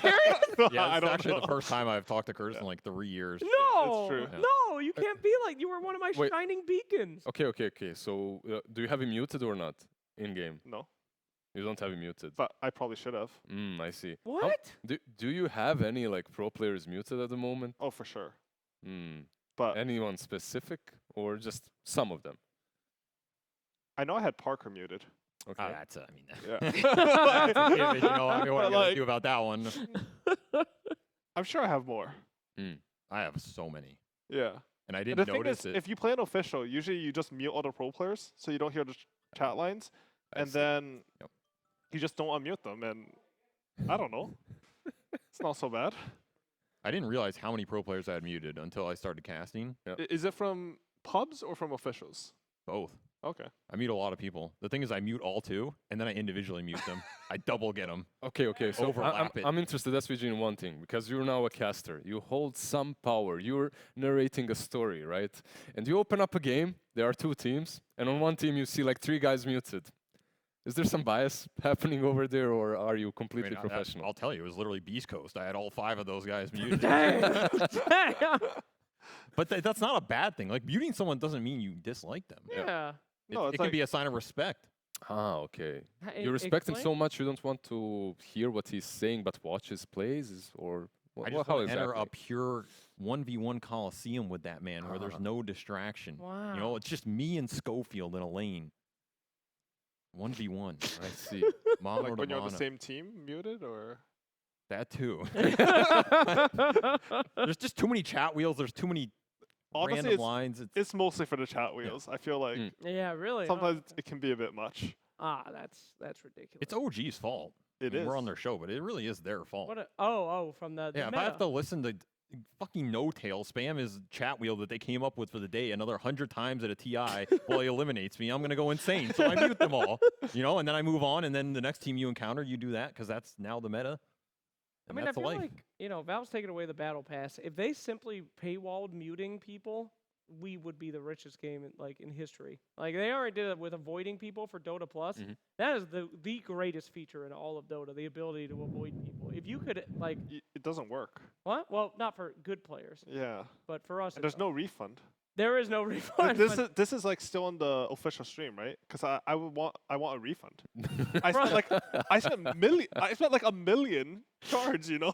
Yeah, I it's don't actually know. the first time I've talked to Curtis in like 3 years. No, true. Yeah. no, you can't be like, you were one of my Wait. shining beacons. Okay. So, do you have him muted or not in game? No, You don't have him muted. but I probably should have. I see. What? Do you have any like pro players muted at the moment? Oh, for sure. Mm. But Anyone specific or just some of them? I know I had Parker muted. Okay. That's, I mean, Yeah. you know, I mean, what are you gonna Like- do about that one? I'm sure I have more. I have so many, Yeah. and I And didn't the thing notice is, it. if you play an official, usually you just mute all the pro players, so you don't hear the chat lines, and then Yep. you just don't unmute them, and I don't know. It's not so bad. I didn't realize how many pro players I had muted until I started casting. Is it from pubs or from officials? Both. Okay. I mute a lot of people. The thing is, I mute all too, and then I individually mute them. I double get them. Okay. So Overlap it. I'm interested, SVG, in one thing, because you're now a caster. You hold some power. You're narrating a story, right? And you open up a game. There are 2 teams, and on one team you see like 3 guys muted. Is there some bias happening over there, or are you completely professional? I'll tell you, it was literally Beast Coast. I had all 5 of those guys muted. Damn. Damn. But that's not a bad thing. Like, muting someone doesn't mean you dislike them. Yeah. No, It it's can like, be a sign of respect. Okay. You respect him Explain? so much you don't want to hear what he's saying, but watch his plays, or I just how want to enter exactly? a pure 1v1 Coliseum with that man where there's no distraction. Wow. You know, it's just me and Schofield in a lane. 1v1. I see. Mono like to when you're on mono. the same team, muted, or That too. There's just too many chat wheels. There's too many honestly, random lines. it's mostly for the chat wheels. I feel like Yeah, really. sometimes it can be a bit much. That's ridiculous. It's OG's fault. It I mean, is. We're on their show, but it really is their fault. From the Yeah, if meta. I have to listen to fucking No-Tail spam his chat wheel that they came up with for the day another 100 times at a TI while he eliminates me, I'm going to go insane. So I mute them all, you know, and then I move on, and then the next team you encounter, you do that because that's now the meta. I And mean, I that's feel life. like, Valve's taken away the battle pass. If they simply paywalled muting people, we would be the richest game in history. Like, they already did it with avoiding people for Dota Plus. Mhm. That is the greatest feature in all of Dota, the ability to avoid people. If you could, It doesn't work. what? Well, not for good players, Yeah. but for us, And there's no refund. there is no refund. This is like still on the official stream, right? Because I want a refund. I spent like $1 million charge, you know?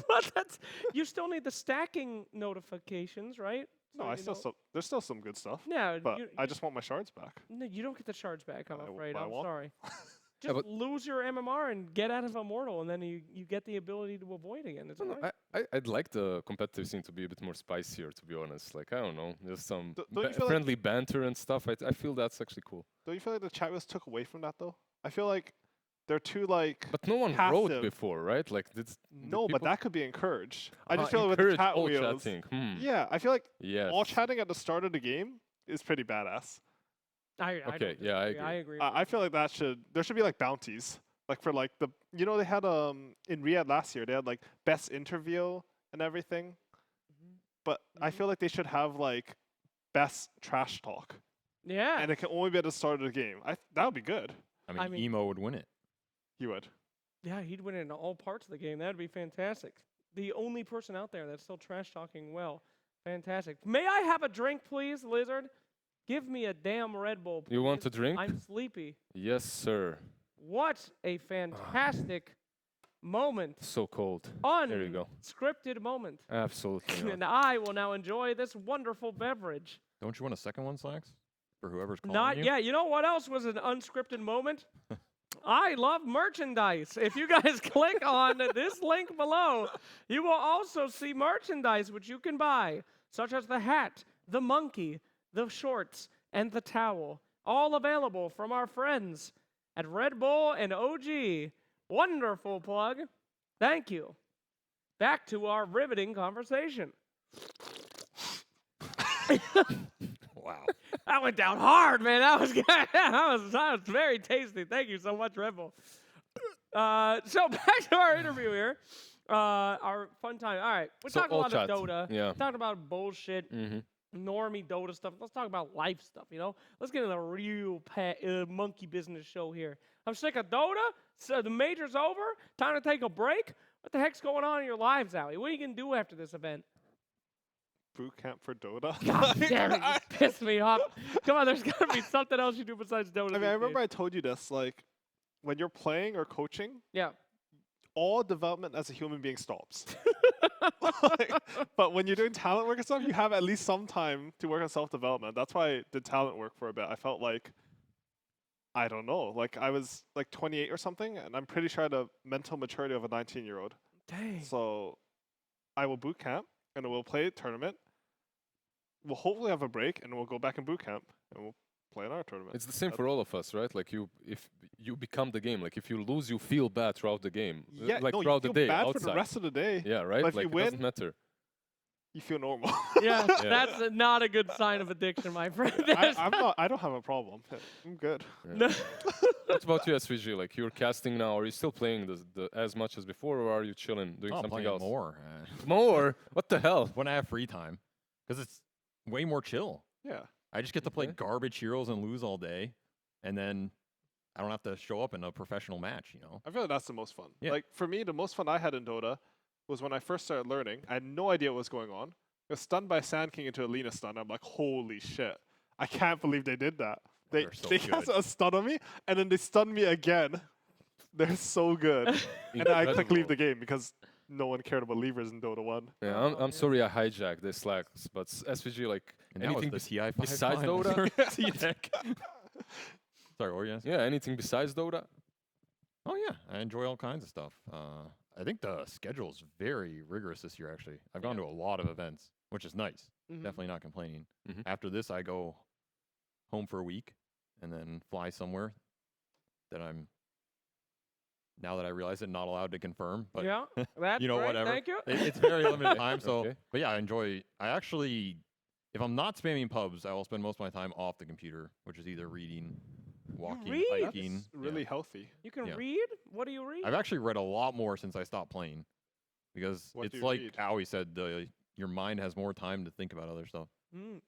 but you still need the stacking notifications, right? No, So, there's still some good stuff. Yeah, But I just want my shards back. No, you don't get the shards back, I'm I afraid. I I'm won't. sorry. Yeah, Just but- lose your MMR and get out of Immortal, and then you get the ability to avoid again. It's No, alright. I'd like the competitive scene to be a bit more spicier, to be honest. Like, I don't know, just some Don't you feel like- friendly banter and stuff. I feel that's actually cool. Don't you feel like the chat wheels took away from that though? I feel like they're too like. But no one wrote Passive. before, right? Like, did No, but people- that could be encouraged. I Ah, just feel like with the encourage chat all wheels. chatting. Yeah, I feel like Yes. all chatting at the start of the game is pretty badass. I Okay, don't yeah, I disagree. I agree. I feel like there should be like bounties. Like for like they had in Riyadh last year they had like best interview and everything. But I feel like they should have like best trash talk. Yeah. And it can only be at the start of the game. That would be good. I mean, Emo would win it. He would. Yeah, he'd win in all parts of the game. That'd be fantastic. The only person out there that's still trash talking well. Fantastic. May I have a drink, please, Lizard? Give me a damn Red Bull, please. You want a drink? I'm sleepy. Yes, sir. What a fantastic moment. So cold. There you go. Unscripted moment. Absolutely. not. And I will now enjoy this wonderful beverage. Don't you want a second one, Slacks? For whoever's calling Not you? yet. You know what else was an unscripted moment? I love merchandise. If you guys click on this link below, you will also see merchandise which you can buy, such as the hat, the monkey, the shorts, and the towel. All available from our friends at Red Bull and OG. Wonderful plug. Thank you. Back to our riveting conversation. Wow. That went down hard, man. That was that was very tasty. Thank you so much, Red Bull. So back to our interview here. Our fun time. All right, we So talked a all lot chat. of Dota. Yeah. Talked about bullshit, normie Dota stuff. Let's talk about life stuff. You know, let's get into the real monkey business show here. I'm sick of Dota. So the major's over. Time to take a break. What the heck's going on in your lives, Allie? What are you gonna do after this event? Boot camp for Dota. God damn it, you pissed me off. Come on, there's gotta be something else you do besides Dota. I mean, I remember I told you this. Like, when you're playing or coaching, Yeah. all development as a human being stops. But when you're doing talent work and stuff, you have at least some time to work on self-development. That's why I did talent work for a bit. I felt like, I don't know, like I was like 28 or something, and I'm pretty sure I had a mental maturity of a 19-year-old. Dang. So I will boot camp, and we'll play a tournament. We'll hopefully have a break, and we'll go back in boot camp, and we'll play another tournament. It's the same for all of us, right? Like if you become the game, like if you lose, you feel bad throughout the game, Yeah, like no, you throughout feel the day, bad outside. for the rest of the day. Yeah, right. But if Like you it doesn't win, matter. you feel normal. Yeah, Yeah. that's not a good sign of addiction, my friend. I don't have a problem. I'm good. No. What about you, SVG? Like you're casting now. Are you still playing the as much as before, or are you chilling, doing Oh, I'm something playing else? more. More? What the hell? When I have free time, because it's way more chill. Yeah. I just get to play Okay. garbage heroes and lose all day, and then I don't have to show up in a professional match. You know. I feel like that's the most fun. Yeah. Like for me, the most fun I had in Dota was when I first started learning. I had no idea what was going on. I was stunned by Sand King into Alina stun. I'm like, holy shit. I can't believe they did that. They're so They good. cast a stun on me, and then they stun me again. They're so good. And I click leave the game because no one cared about levers in Dota 1. Yeah, Oh, I'm sorry I hijacked this slacks, but SVG like And that was anything the bes- TI5 besides finals. Dota? T-Tech. Sorry, what were you asking? Yeah, anything besides Dota? Oh yeah, I enjoy all kinds of stuff. I think the schedule is very rigorous this year. Actually, I've gone to a lot of events, which is nice. Mhm. Definitely not complaining. Mhm. After this, I go home for a week and then fly somewhere that I'm. Now that I realize it, not allowed to confirm, but Yeah, that's you know, great. whatever. Thank you. It's very limited time. So, Okay. but yeah, I enjoy. I actually, if I'm not spamming pubs, I will spend most of my time off the computer, which is either reading, walking, read? That's hiking. really Yeah. healthy. You can Yeah. read? What do you read? I've actually read a lot more since I stopped playing, because What do it's you like read? Howie said, your mind has more time to think about other stuff. Mm.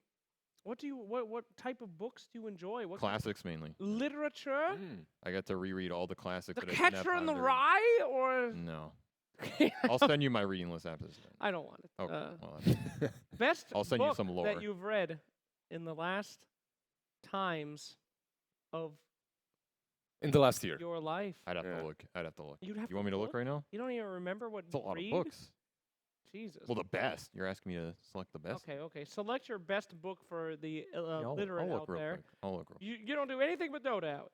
What type of books do you enjoy? What Classics mainly. literature? Mm. I get to reread all the classics. The that I didn't have Catcher in the time to read. Rye, or No, I'll send you my reading list after this. Then. I don't want it. Oh, Uh, well, that's- best I'll send you book some lore. that you've read in the last times of In the last year. your life. I'd have Yeah. to look. I'd have to look. You'd have You want me to look right now? You don't even remember what It's a you lot read? of books. Jesus. Well, the best. You're asking me to select the best. Okay. Select your best book for the Yeah, I'll literate look out real there. quick. I'll look real. You don't do anything but Dota out.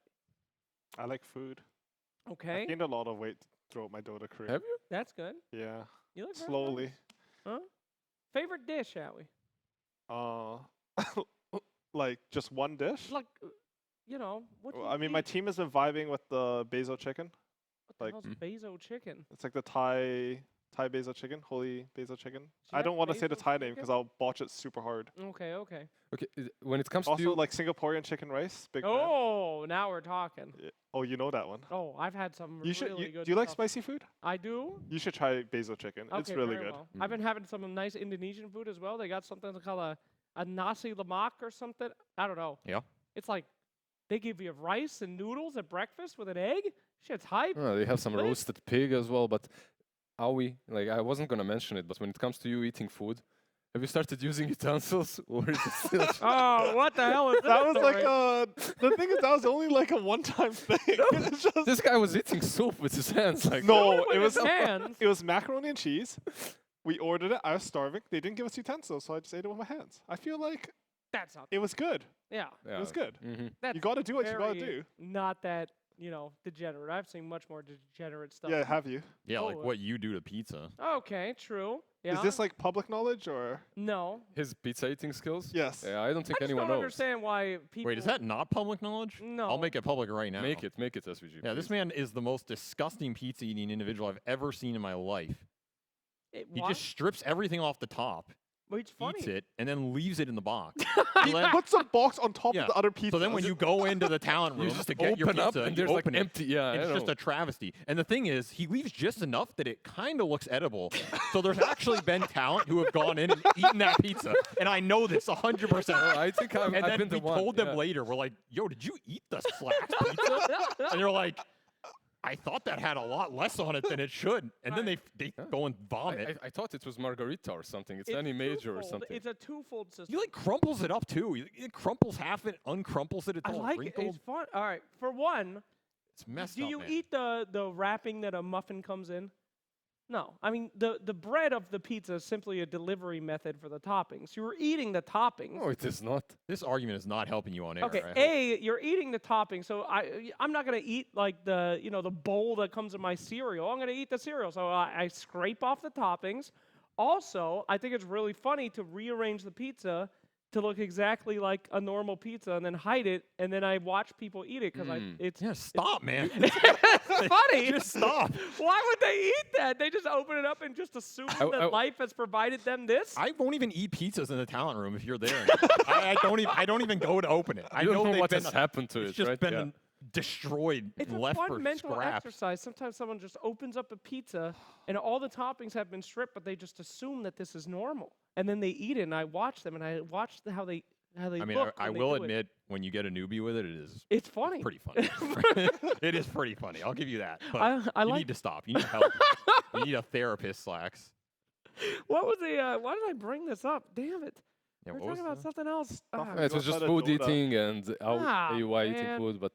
I like food. I Okay, gained a lot of weight throughout my Dota career. Have you? that's good. Yeah. You look very Slowly. nice. Huh? Favorite dish, shall we? Like just one dish? Like, you know, what do Well, you I mean, my eat? team has been vibing with the basil chicken. What the like- hell's basil chicken? It's like the Thai basil chicken, holy basil chicken. you I have don't want to say the basil Thai name chicken? because I'll botch it super hard. Okay. Okay. When it comes to Also, you, like Singaporean chicken rice. Big fan. Oh, now we're talking. Oh, you know that one. Oh, I've had some You should. really You, good do you like stuff. spicy food? I do. You should try basil chicken. It's Okay, really very good. well. I've been having some nice Indonesian food as well. They got something called a nasi lemak or something. I don't know. Yeah. It's like they give you rice and noodles at breakfast with an egg. Shit's hype. they have some Lit. roasted pig as well, but Aoi, like I wasn't gonna mention it, but when it comes to you eating food, have you started using utensils or is it still? Oh, what the hell is That was like story? the thing is that was only like a one-time thing. It's just, This guy was eating soup with his hands, like no, With it was his hands. it was macaroni and cheese. We ordered it. I was starving. They didn't give us utensils, so I just ate it with my hands. I feel like That's not. it was good. Yeah. It was good. Mhm. That's You got to do what you got to very do. Not that you know, degenerate. I've seen much more degenerate stuff. Yeah, have you? Yeah, like Oh, what you do to pizza. Okay, true. Yeah. Is this like public knowledge or? No. His pizza eating skills? Yes. Yeah, I don't think I just anyone don't knows. understand why people. Wait, is that not public knowledge? No. I'll make it public right now. Make it SVG. Yeah, this please. man is the most disgusting pizza eating individual I've ever seen in my life. He why? just strips everything off the top, Well, it's funny. eats it, and then leaves it in the box. He So then- puts a box on top Yeah. of the other pizza. So then when you go into the talent room You just to get your open up pizza, and you there's like open it, empty. Yeah, and I it's just know. a travesty. And the thing is, he leaves just enough that it kind of looks edible. So there's actually been talent who have gone in and eaten that pizza. And I know this 100%. Oh, I think I've And been then the we one. told them yeah. later, we're like, yo, did you eat the Slacks pizza? And they're like, I thought that had a lot less on it than it should. And then they go and vomit. I thought it was margarita or something. It's It's any major or twofold. something. It's a twofold system. He like crumples it up too. He crumples half it, uncrumples it. It's I all like it. wrinkled. It's fun. All right. For one, It's messed do up, you man. eat the wrapping that a muffin comes in? No. I mean, the bread of the pizza is simply a delivery method for the toppings. You're eating the toppings. No, it is not. This argument is not helping you on air. Okay, I hope. A, you're eating the topping, so I'm not gonna eat like the the bowl that comes in my cereal. I'm gonna eat the cereal, so I scrape off the toppings. Also, I think it's really funny to rearrange the pizza to look exactly like a normal pizza and then hide it, and then I watch people eat it because it's Yeah, stop, man. it's funny. Just stop. Why would they eat that? They just open it up and just assume that life has provided them this. I won't even eat pizzas in the talent room if you're there. I don't even go to open it. I You don't know they've what been, has happened to it's it, just right? been Yeah. destroyed It's and a left fun for mental scraps. exercise. Sometimes someone just opens up a pizza and all the toppings have been stripped, but they just assume that this is normal, and then they eat it. And I watch them, and I watch how they I mean, look. I when they will do it. admit, when you get a newbie with it, It's funny. pretty funny. It is pretty funny. I'll give you that. But I you like. need to stop. You need help. You need a therapist, Slacks. What was the? Why did I bring this up? Damn it! Yeah, We're what was talking about the- something else. Stuff Yeah, it was just Outside of food Dota. eating and AUI eating man. food, but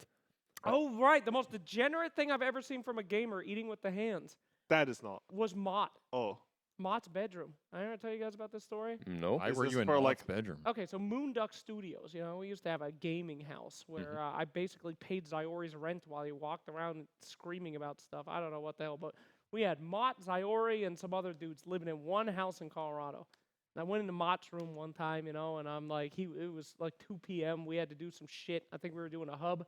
Oh right, the most degenerate thing I've ever seen from a gamer eating with the hands That is not. was Mott. Oh. Mott's bedroom. I ever tell you guys about this story? no. Why Is were this you in for, Mott's like- bedroom? Okay, so Moonduck Studios, we used to have a gaming house where I basically paid Ziori's rent while he walked around screaming about stuff. I don't know what the hell, but we had Mott, Ziori, and some other dudes living in one house in Colorado. And I went into Mott's room one time, and I'm like, it was like 2 p.m. We had to do some shit. I think we were doing a hub.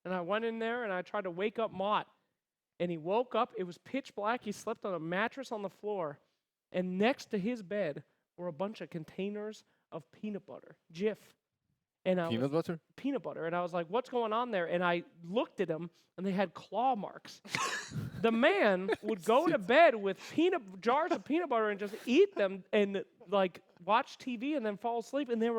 And I went in there, and I tried to wake up Mott. And he woke up. It was pitch black. He slept on a mattress on the floor. And next to his bed were a bunch of containers of peanut butter, Jif. And I Peanut butter? peanut butter. And I was like, what's going on there? And I looked at them, and they had claw marks. The man would go to bed with jars of peanut butter and just eat them and like watch TV and then fall asleep. And there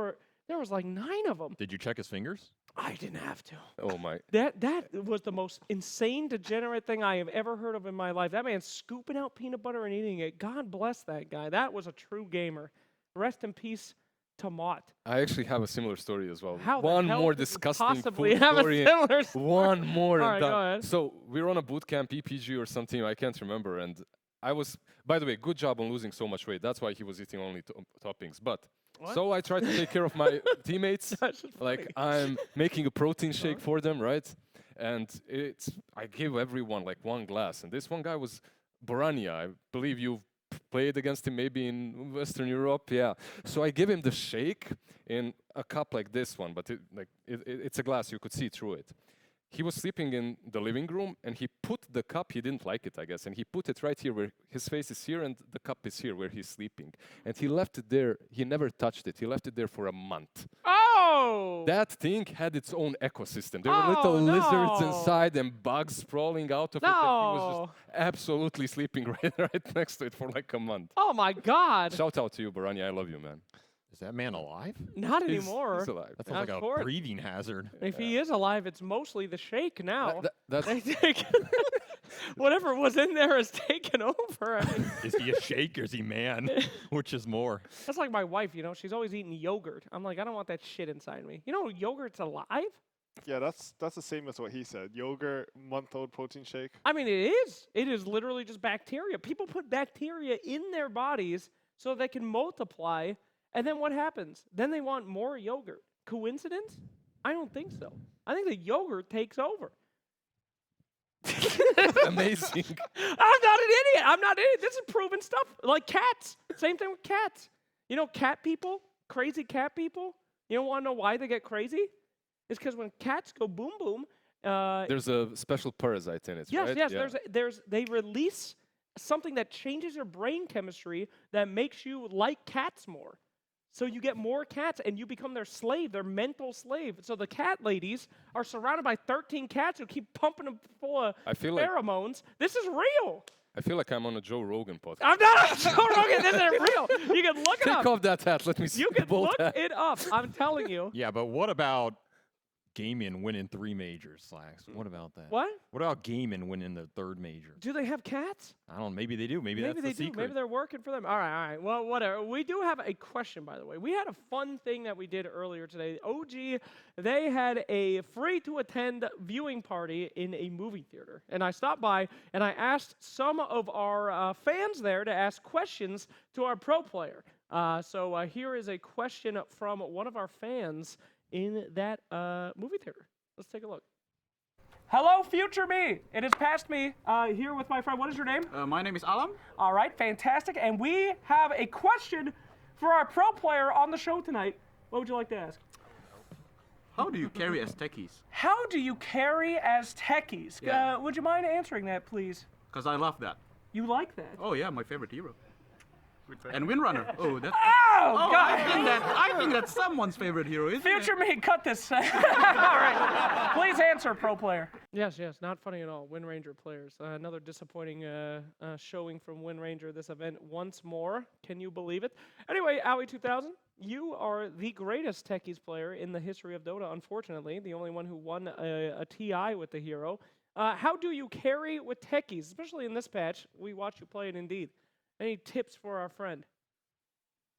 was like 9 of them. Did you check his fingers? I didn't have to. Oh my. That was the most insane, degenerate thing I have ever heard of in my life. That man scooping out peanut butter and eating it. God bless that guy. That was a true gamer. Rest in peace to Mott. I actually have a similar story as well. How the One hell more could you disgusting possibly food have story. a similar story? One more. All and right, done. go ahead. So we were on a boot camp, EPG or something, I can't remember. And I was, by the way, good job on losing so much weight. That's why he was eating only toppings. But What? so I tried to take care of my teammates. That's just Like funny. I'm making a protein shake for them, right? And I gave everyone like 1 glass. And this one guy was Borania. I believe you've played against him maybe in Western Europe. Yeah. So I give him the shake in a cup like this one, but it's a glass. You could see through it. He was sleeping in the living room, and he put the cup, he didn't like it, I guess, and he put it right here where his face is here and the cup is here where he's sleeping. And he left it there. He never touched it. He left it there for a month. Oh! That thing had its own ecosystem. There were little lizards no. inside and bugs sprawling out of it. And he was No. just absolutely sleeping right next to it for like a month. Oh my God! Shout out to you, Barani. I love you, man. Is that man alive? Not He's- anymore. He's alive. That sounds Of like a course. breathing hazard. If he is alive, it's mostly the shake now. That's They take whatever was in there is taken over. I mean, Is he a shake or is he man? Which is more? that's like my wife. She's always eating yogurt. I'm like, I don't want that shit inside me. Yogurt's alive. Yeah, that's the same as what he said. Yogurt, month-old protein shake. I mean, it is. It is literally just bacteria. People put bacteria in their bodies so they can multiply. And then what happens? Then they want more yogurt. Coincidence? I don't think so. I think the yogurt takes over. Amazing. I'm not an idiot. I'm not an idiot. This is proven stuff. Like cats. Same thing with cats. You know, cat people, crazy cat people. You don't want to know why they get crazy? It's because when cats go boom boom. There's a special parasite in it, Yes, right? yes. Yeah. They release something that changes your brain chemistry that makes you like cats more. So you get more cats and you become their slave, their mental slave. So the cat ladies are surrounded by 13 cats who keep pumping them full of I feel like pheromones. This is real. I'm on a Joe Rogan podcast. I'm not Joe Rogan. This isn't real. You can look it Take up. off that hat. Let me see You the can bold look hat. it up. I'm telling you. Yeah, but what about Gaimin winning 3 majors, Slacks? What about that? What? What about Gaimin winning the 3rd major? Do they have cats? I don't know. Maybe they do. Maybe that's they the do. secret. Maybe they're working for them. All right. Well, whatever. We do have a question, by the way. We had a fun thing that we did earlier today. OG, they had a free-to-attend viewing party in a movie theater. And I stopped by, and I asked some of our fans there to ask questions to our pro player. So here is a question from one of our fans in that movie theater. Let's take a look. Hello, future me. It is past me here with my friend. What is your name? My name is Alam. All right, fantastic. And we have a question for our pro player on the show tonight. What would you like to ask? How do you carry as techies? How do you carry as techies? Yeah. Would you mind answering that, please? Because I love that. You like that? Oh yeah, my favorite hero. And Windrunner. Oh, that's. Oh, Oh, God. I think that's someone's favorite hero, isn't Future it? me, cut this. All right. Please answer, pro player. Yes, not funny at all. Wind Ranger players. Another disappointing showing from Wind Ranger this event once more. Can you believe it? Anyway, Owie2000, you are the greatest techies player in the history of Dota, unfortunately. The only one who won a TI with the hero. How do you carry with techies, especially in this patch? We watched you play it indeed. Any tips for our friend?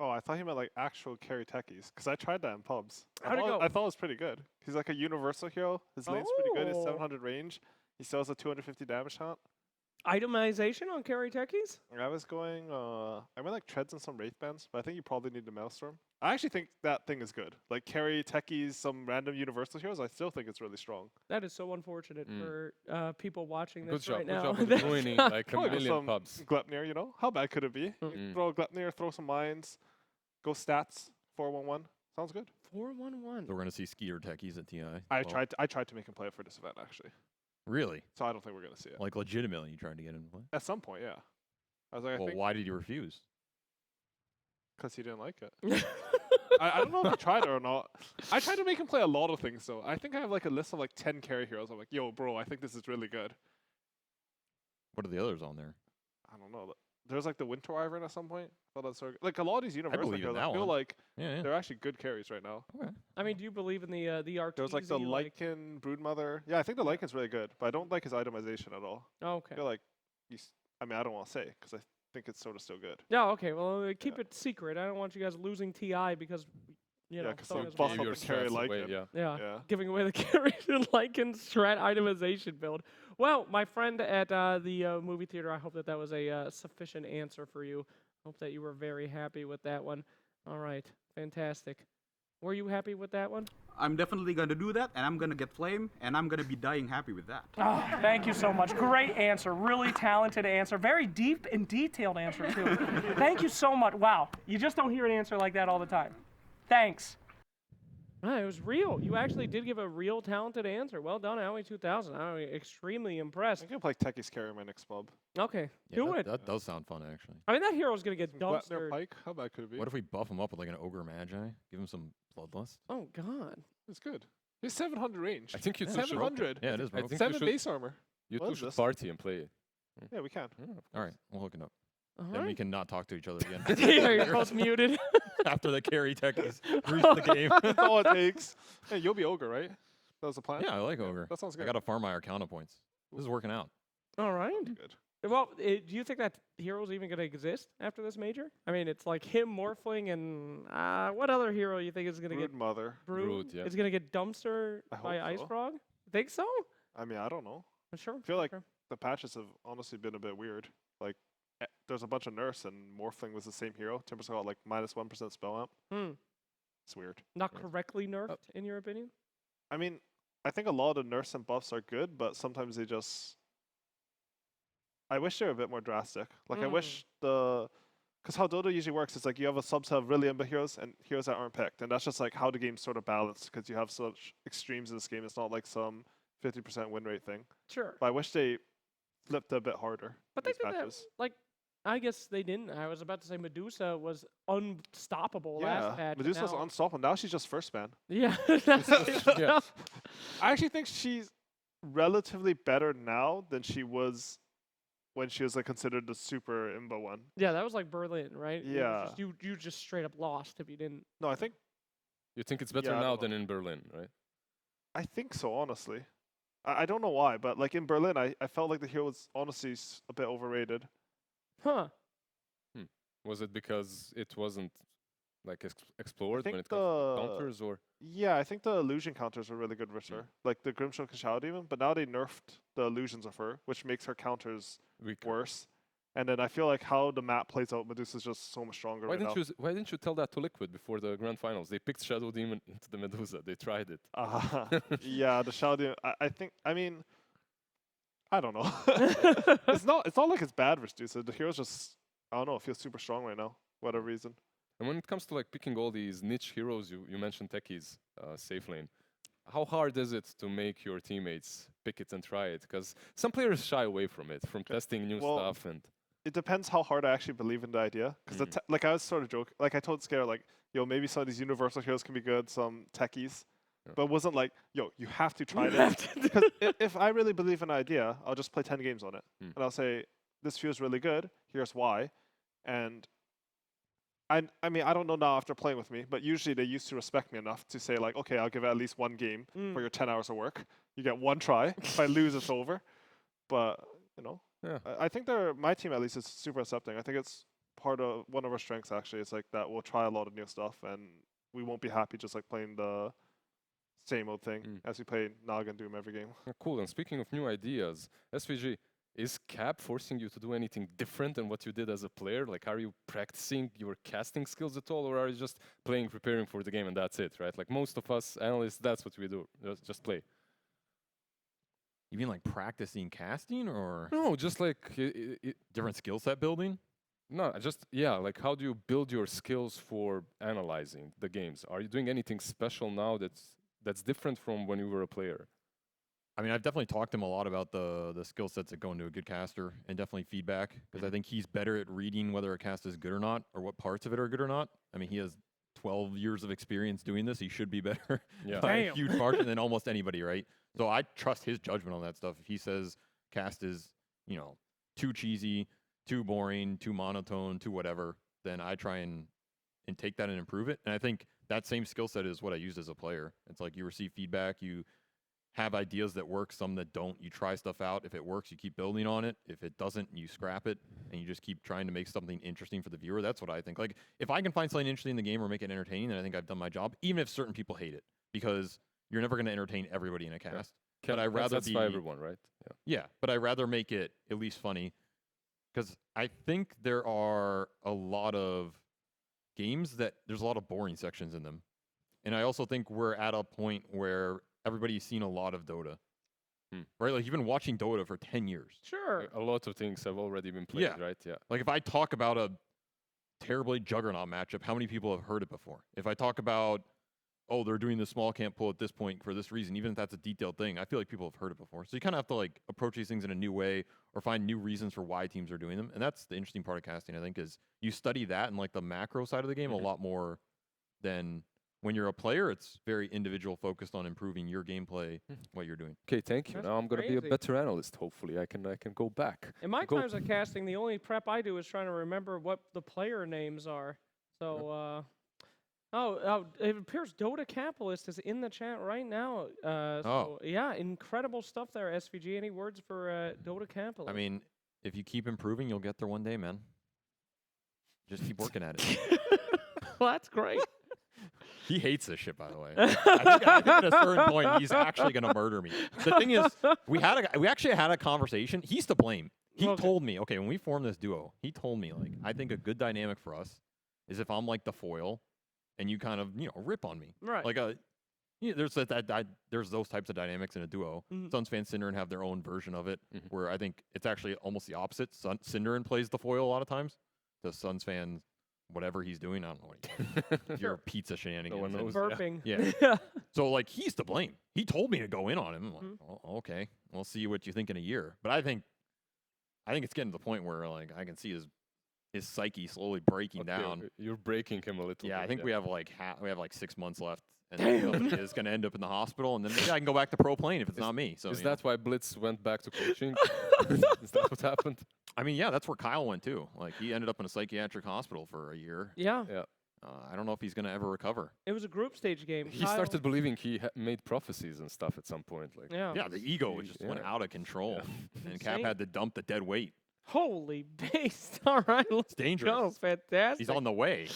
Oh, I thought he meant like actual carry techies, because I tried that in pubs. How'd it go? I thought it was pretty good. He's like a universal hero. His lane's pretty good. He's Oh. 700 range. He still has a 250 damage count. Itemization on carry techies? I was going, I went like treads and some wraith bands, but I think you probably need the maelstrom. I actually think that thing is good. Like carry techies, some random universal heroes. I still think it's really strong. That is so unfortunate for people watching this Good job. right Good now. job with That's ruining not- like a Probably with million some pubs. Glepnir, you know? How bad could it be? Mm. Throw a Glepnir, throw some mines, go stats, 4-1-1. Sounds good. 4-1-1. So we're gonna see skier techies at TI. I Well, tried to make him play it for this event actually. Really? So I don't think we're gonna see it. Like legitimately, you tried to get him to play? At some point, yeah. I was like, I Well, think why did you refuse? because he didn't like it. I don't know if he tried it or not. I tried to make him play a lot of things though. I think I have like a list of like 10 carry heroes. I'm like, yo, bro, I think this is really good. What are the others on there? I don't know. There's like the Winter Wyvern at some point. I thought that's so good. Like a lot of these universal believe in heroes, I that feel one. like Yeah, they're actually good carries right now. Okay. I mean, do you believe in the Arteezy? There's like the Lycan Broodmother. Yeah, I think the Lycan's really good, but I don't like his itemization at all. Oh, I okay. feel like I mean, I don't want to say because I think it's sort of still good. Yeah, okay. Well, keep it secret. I don't want you guys losing TI because, you know, Yeah, 'cause someone some has buff won. up Your and carry strats away, Lycan. yeah. Yeah. Yeah. Giving away the carry to Lycan strat itemization build. Well, my friend at the movie theater, I hope that was a sufficient answer for you. Hope that you were very happy with that one. All right. Fantastic. Were you happy with that one? I'm definitely going to do that, and I'm going to get flame, and I'm going to be dying happy with that. Oh, thank you so much. Great answer. Really talented answer. Very deep and detailed answer, too. Thank you so much. Wow. You just don't hear an answer like that all the time. Thanks. It was real. You actually did give a real talented answer. Well done, Owie2000. I'm extremely impressed. I'm gonna play Techies carry in my next pub. Okay, Yeah, do that, it. That does sound fun, actually. I mean, that hero's going to get Glepnir dumpstered. Pike. How bad could it be? What if we buff him up with like an ogre magi? Give him some bloodlust. Oh, God. It's good. He's 700 range. I think you two should. 700. Yeah, it is. I Bro. think 7 you should, base armor. you What two is should this? party and play it. Yeah, we can. Yeah, of All right, course. we'll hook it up. All Then we right. can not talk to each other again. You're both muted. After the carry techies reach the game. That's all it takes. Hey, you'll be ogre, right? That was the plan. Yeah, I like ogre. That sounds I good. got to farm my Arcana points. This is working out. All right. Good. Well, do you think that hero's even going to exist after this major? I mean, it's like him, Morphling, and what other hero you think is going to get Brood Mother. Brood? Brood, yeah. Is going to get dumpster I by hope Ice so. Frog? Think so? I mean, I don't know. Sure. I feel like sure. the patches have honestly been a bit weird. Like, there's a bunch of nurse and Morphling was the same hero. Timbersaw got like -1% spell amp. It's weird. Not Yeah. correctly nerfed, in your opinion? I mean, I think a lot of nurse and buffs are good, but sometimes they just I wish they were a bit more drastic. Like I wish because how Dota usually works is like you have a subset of really imba heroes and heroes that aren't picked, and that's just like how the game's sort of balanced because you have such extremes in this game. It's not like some 50% win rate thing. Sure. But I wish they flipped a bit harder. But in they these did that, matches. like, I guess they didn't. I was about to say Medusa was unstoppable Yeah, last patch. and Medusa's now- unstoppable. Now she's just first man. Yeah. Yeah. I actually think she's relatively better now than she was when she was like considered the super imba one. Yeah, that was like Berlin, right? It was Yeah. just- you just straight up lost if you didn't. No, I think You think it's better Yeah, I now don't know. than in Berlin, right? so. Honestly, I don't know why, but like in Berlin, I felt like the hero was honestly a bit overrated. Huh. Was it because it wasn't like explored when think it comes to counters, or Yeah, I think the illusion counters were really good with her, like the Grimshaw Kashad even. But now they nerfed the illusions of her, which makes her counters weaker? worse. And then I feel like how the map plays out, Medusa's just so much stronger Why right now. why didn't you tell that to Liquid before the grand finals? They picked Shadow Demon into the Medusa. They tried it. Yeah, the Shadow. I mean, I don't know. It's not like it's bad versus Medusa. The hero's just, I don't know, it feels super strong right now, for whatever reason. And when it comes to like picking all these niche heroes, you mentioned techies, safe lane. How hard is it to make your teammates pick it and try it? Because some players shy away from it, from testing new Well, stuff, and It depends how hard I actually believe in the idea. Because like I was sort of joking, like I told Scare, like, yo, maybe some of these universal heroes can be good, some techies. Yeah. But it wasn't like, yo, you have to try You this. have to do Because if I really believe in an idea, I'll just play 10 games on it. Hmm. And I'll say, this feels really good, here's why. And I mean, I don't know now after playing with me, but usually they used to respect me enough to say, like, okay, I'll give it at least one game for your 10 hours of work. You get one try. If I lose, it's over. But, you know, yeah. I think my team at least is super accepting. I think it's one of our strengths, actually. It's like that we'll try a lot of new stuff, and we won't be happy just like playing the same old thing as we play Naga and Doom every game. Cool. And speaking of new ideas, SVG, is Cap forcing you to do anything different than what you did as a player? Like, are you practicing your casting skills at all, or are you just playing, preparing for the game, and that's it, right? Like most of us analysts, that's what we do. Just play. You mean like practicing casting or No, just like different skill set building? no, just yeah. Like, how do you build your skills for analyzing the games? Are you doing anything special now that's different from when you were a player? I mean, I've definitely talked to him a lot about the skill sets that go into a good caster, and definitely feedback, because I think he's better at reading whether a cast is good or not, or what parts of it are good or not. I mean, he has 12 years of experience doing this. He should be better Yeah. by a Damn. huge margin than almost anybody, right? So I trust his judgment on that stuff. If he says cast is, too cheesy, too boring, too monotone, too whatever, then I try and take that and improve it. And I think that same skill set is what I used as a player. It's like you receive feedback, you have ideas that work, some that don't. You try stuff out. If it works, you keep building on it. If it doesn't, you scrap it, and you just keep trying to make something interesting for the viewer. That's what I think. Like, if I can find something interesting in the game or make it entertaining, then I think I've done my job, even if certain people hate it, because you're never going to entertain everybody in a cast. But I rather that's by everyone, right? Yeah, but I rather make it at least funny, because I think there are a lot of games that there's a lot of boring sections in them, and I also think we're at a point where everybody's seen a lot of Dota, right? Like, you've been watching Dota for 10 years. Sure. A lot of things have already been played, Yeah. right? Yeah. Like, if I talk about a terribly Juggernaut matchup, how many people have heard it before? If I talk about, oh, they're doing the small camp pull at this point for this reason, even if that's a detailed thing, I feel like people have heard it before. So you kind of have to like approach these things in a new way or find new reasons for why teams are doing them. And that's the interesting part of casting, I think, is you study that and like the macro side of the game a lot more than when you're a player. It's very individual, focused on improving your gameplay, what you're doing. Okay, thank you. That's Now I'm going to be a crazy. better analyst, hopefully. I can go back. In my Go. times of casting, the only prep I do is trying to remember what the player names are. So, it appears Dota Capitalist is in the chat right now. So, yeah, incredible stuff there, SVG. Any words for Dota Capitalist? I mean, if you keep improving, you'll get there one day, man. Just keep working at it. well, that's great. He hates this shit, by the way. I think at a certain point, he's actually going to murder me. The thing is, we actually had a conversation. He's to blame. He Okay. told me, okay, when we formed this duo, he told me, like, I think a good dynamic for us is if I'm like the foil and you kind of, rip on me. Right. Like Yeah, there's those types of dynamics in a duo. Suns fan Cinderin have their own version of it, where I think it's actually almost the opposite. Cinderin plays the foil a lot of times. The Suns fan, whatever he's doing, I don't know what your pizza shenanigans. one knows. Burping. Yeah. So like he's to blame. He told me to go in on him. I'm like, oh, okay, we'll see what you think in a year. But I think it's getting to the point where like I can see his psyche slowly breaking down. You're breaking him a little bit. Yeah, I think we have like 6 months left, and he is going to end up in the hospital, and then maybe I can go back to pro playing if it's not me. So is that why Blitz went back to coaching? Is that what happened? I mean, yeah, that's where Kyle went too. Like he ended up in a psychiatric hospital for a year. Yeah. Yeah. I don't know if he's going to ever recover. It was a group stage game. He started believing he made prophecies and stuff at some point. Like, Yeah, the ego just went out of control, and Cap Insane. had to dump the dead weight. Holy based. All right. Let's It's dangerous. go. Fantastic. He's on the way.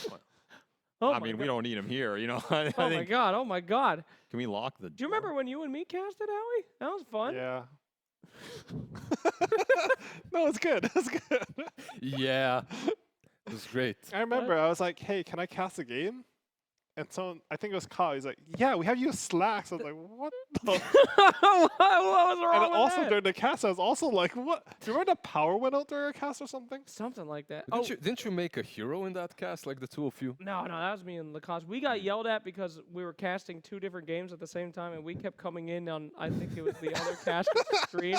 Oh I my mean, we God. don't need him here, you know. I Oh my think, God. Oh my God. can we lock the? Do you remember when you and me casted, Howie? That was fun. Yeah. No, it's good. It's good. yeah, it was great. I remember I was like, hey, can I cast a game? And someone, I think it was Kyle, he's like, yeah, we have you Slacks. I was like, what the? What was wrong And with also that? during the cast, I was also like, what? Do you remember the power went out during a cast or something? Something like that. Didn't you make a hero in that cast, like the two of you? No, that was me and Lacoste. We got yelled at because we were casting 2 different games at the same time, and we kept coming in on, I think it was the other caster's stream.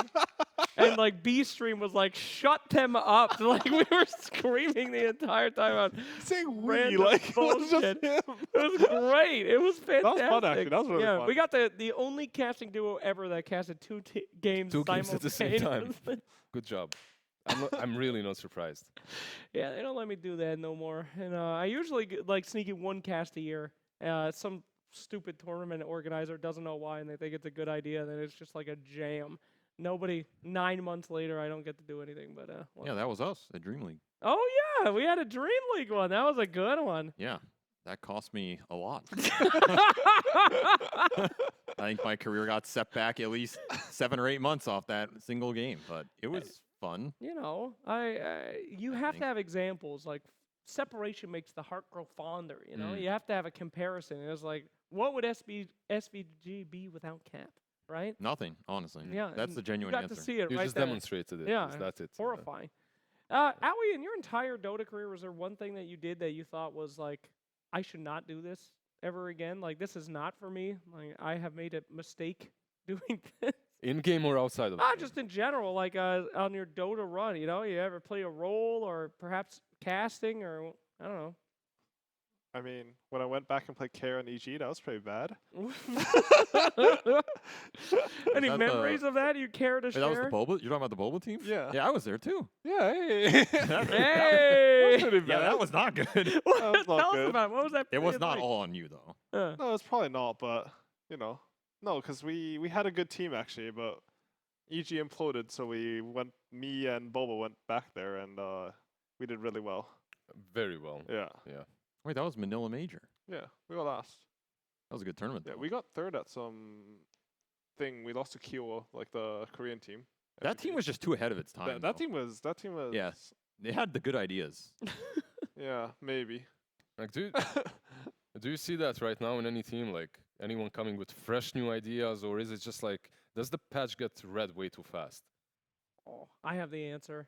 And, like, B stream was like, shut them up. Like, we were screaming the entire time on Saying we, random like, it was just bullshit. him. It was great. It was fantastic. was fun, actually. That was really yeah, fun. we got the only casting duo ever that casted 2 games 2 games at the same time. simultaneously. Good job. I'm really not surprised. Yeah, they don't let me do that no more. And I usually like sneaking 1 cast a year. Some stupid tournament organizer doesn't know why, and they think it's a good idea. And then it's just like a jam. 9 months later, I don't get to do anything. But Yeah, that was us at Dream League. oh yeah, we had a Dream League one. That was a good one. Yeah, that cost me a lot. I think my career got set back at least 7 or 8 months off that single game, but it was fun. You know, you have think. to have examples. Like separation makes the heart grow fonder. You know, you have to have a comparison. It's like, what would SVG be without Cap? Right? Nothing, honestly. Yeah, That's and the genuine you got answer. to see it You right just there. demonstrated it. Yeah, That's it. horrifying. Howie, in your entire Dota career, was there one thing that you did that you thought was like, I should not do this ever again? Like, this is not for me. Like, I have made a mistake doing this. In game or outside of the game? Just in general, like on your Dota run, you know, you ever play a role or perhaps casting or I don't know. I mean, when I went back and played Kara and EG, that was pretty bad. Any that memories of that you care to Wait, share? that was the Boba? You're talking about the Boba team? Yeah. Yeah, I was there too. Yeah, hey. Hey! pretty Yeah, bad. that was not good. That was not Tell us good. about it. What was that? It was period not like? all on you though. No, it's probably not, but, you know. No, because we had a good team, actually, but EG imploded, so me and Boba went back there, and we did really well. Very well. Yeah. Yeah. Wait, that was Manila Major. Yeah, we got last. That was a good tournament. Yeah, though. we got third at some thing. We lost to Kyoto, like the Korean team. That team was just too ahead of its time. That though. team was. Yes. They had the good ideas. Yeah, maybe. Like, do you see that right now in any team? Like, anyone coming with fresh new ideas, or is it just like, does the patch get read way too fast? Oh, I have the answer.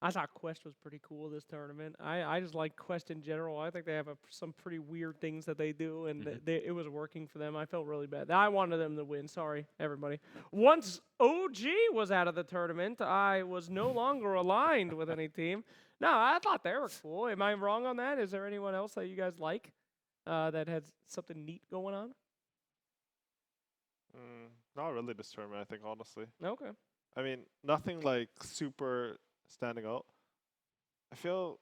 I thought Quest was pretty cool this tournament. I just like Quest in general. I think they have some pretty weird things that they do, and it was working for them. I felt really bad. I wanted them to win. Sorry, everybody. Once OG was out of the tournament, I was no longer aligned with any team. No, I thought they were cool. Am I wrong on that? Is there anyone else that you guys like that has something neat going on? Not really this tournament, I think, honestly. Okay. I mean, nothing like super standing out. I feel.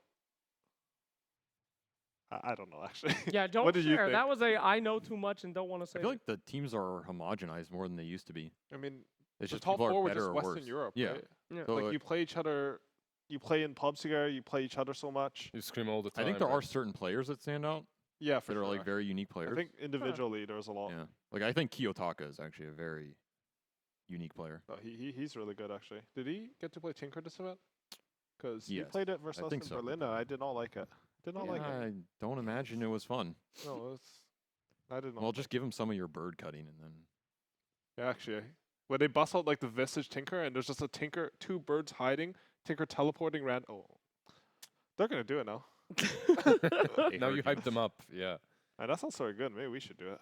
I don't know, actually. Yeah, don't What did you share. think? That was I know too much and don't want to say I feel it. like the teams are homogenized more than they used to be. I mean, It's the just top people four are were better just or Western worse. Europe, Yeah. right? Yeah. So, Like you play each other, you play in pubs together, you play each other so much. You scream all the I time. think there are right? certain players that stand out Yeah, for that are sure. like very unique I players. think individually there's a lot. Yeah. Like I think Kiyotaka is actually a very unique player. No, he's really good actually. Did he get to play Tinker this event? Because he Yes, played it versus I us think in so. Berlin, and I did not like it. Did not like it. I don't imagine it was fun. No, I didn't know. Well, just give him some of your bird cutting and then. Yeah, actually, when they bust out like the Visage Tinker and there's just a Tinker, 2 birds hiding, Tinker teleporting ran. Oh, they're gonna do it now. Now you hyped them up. Yeah. And that sounds so good. Maybe we should do it.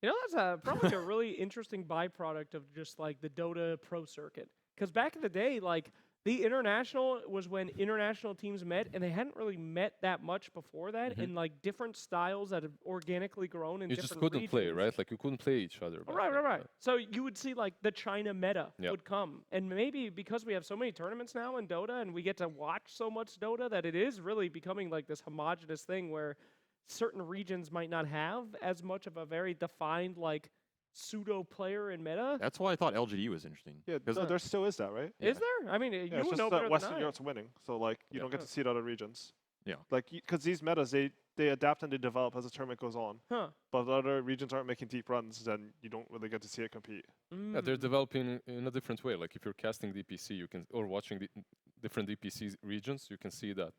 You know, that's probably a really interesting byproduct of just like the Dota pro circuit. Because back in the day, like the international was when international teams met, and they hadn't really met that much before that in like different styles that have organically grown in You different just couldn't play, regions. right? Like you couldn't play each other. back Right. then, So you would see like the China meta Yep. would come, and maybe because we have so many tournaments now in Dota, and we get to watch so much Dota, that it is really becoming like this homogenous thing where certain regions might not have as much of a very defined like pseudo player in meta. That's why I thought LGD was interesting. Yeah, 'Cause, there still is that, right? Is there? I mean, Yeah, you it's would just know that better Western than I. Europe's winning, so like you Yeah. don't get to see it other regions. Yeah. Like because these metas they adapt and they develop as the tournament goes on. Huh. But if other regions aren't making deep runs, then you don't really get to see it compete. Yeah, they're Mm. developing in a different way. Like if you're casting DPC, you can or watching the different DPC regions, you can see that.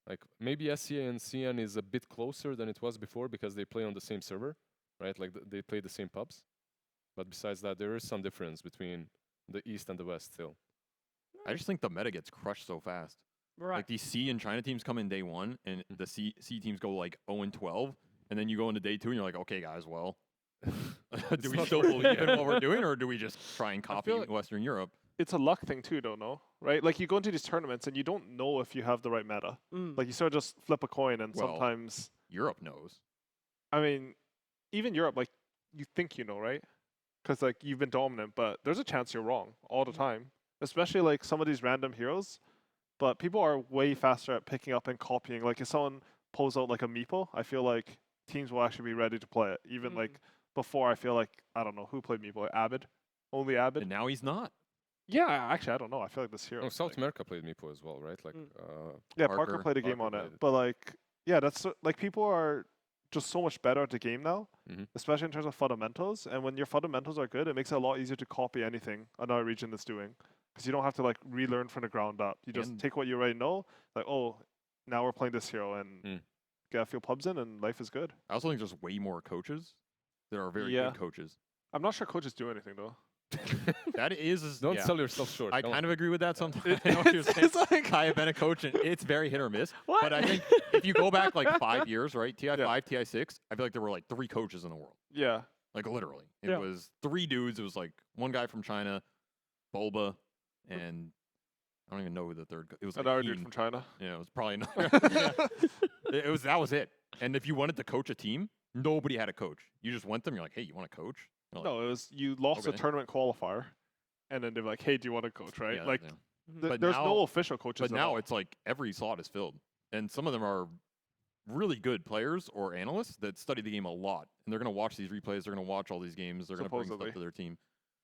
Like maybe SCA and CN is a bit closer than it was before because they play on the same server, right? Like they play the same pubs. But besides that, there is some difference between the East and the West still. I just think the meta gets crushed so fast. Right. Like these C and China teams come in day 1, and the C teams go like 0-12, and then you go into day 2, and you're like, okay, guys, well, do we not still working. believe in what we're doing, or do we just try and I copy feel like- Western Europe? It's a luck thing too, don't know, right? Like you go into these tournaments and you don't know if you have the right meta. Mm. Like you sort of just flip a coin, and Well- sometimes, Europe knows. I mean, even Europe, like you think you know, right? Because like you've been dominant, but there's a chance you're wrong all the time. Especially like some of these random heroes, but people are way faster at picking up and copying. Like if someone pulls out like a meeple, I feel like teams will actually be ready to play it. Even like before, I feel like I don't know who played meeple. Abid, only Abid. And now he's not. Yeah, actually, I don't know. I feel like this hero. Oh, is, South like- America played Meepo as well, right? Like, Mm. Yeah, Parker Parker- played a game Parker on played it, it. but like, yeah, that's like people are just so much better at the game now, Mhm. especially in terms of fundamentals. And when your fundamentals are good, it makes it a lot easier to copy anything another region is doing, because you don't have to like relearn from the ground up. You just And- take what you already know, like, oh, now we're playing this hero, and Mm. get a few pubs in, and life is good. I also think there's way more coaches. There are very Yeah. good coaches. I'm not sure coaches do anything though. That is, Don't yeah. sell yourself short. I come on. kind of agree with that sometimes. It- I know what you're saying. it's like I have been a coach, and it's very hit or miss. What? But I think if you go back like 5 years, right, TI5, Yeah. TI6, I feel like there were like 3 coaches in the world. yeah, Like literally. It Yeah. was 3 dudes. It was like one guy from China, Bulba, and I don't even know who the third guy. It was like another dude Heen. from China. Yeah, it was probably that was it. And if you wanted to coach a team, nobody had a coach. You just went them, you're like, hey, you want to coach? They're like, No, it was you lost a Okay. tournament qualifier, and then they're like, hey, do you want to coach? Right? yeah, like, yeah. th- But there's now- no official coaches. But at now all. it's like every slot is filled. And some of them are really good players or analysts that study the game a lot. And they're going to watch these replays. They're going to watch all these games. They're going to bring Supposedly. stuff to their team.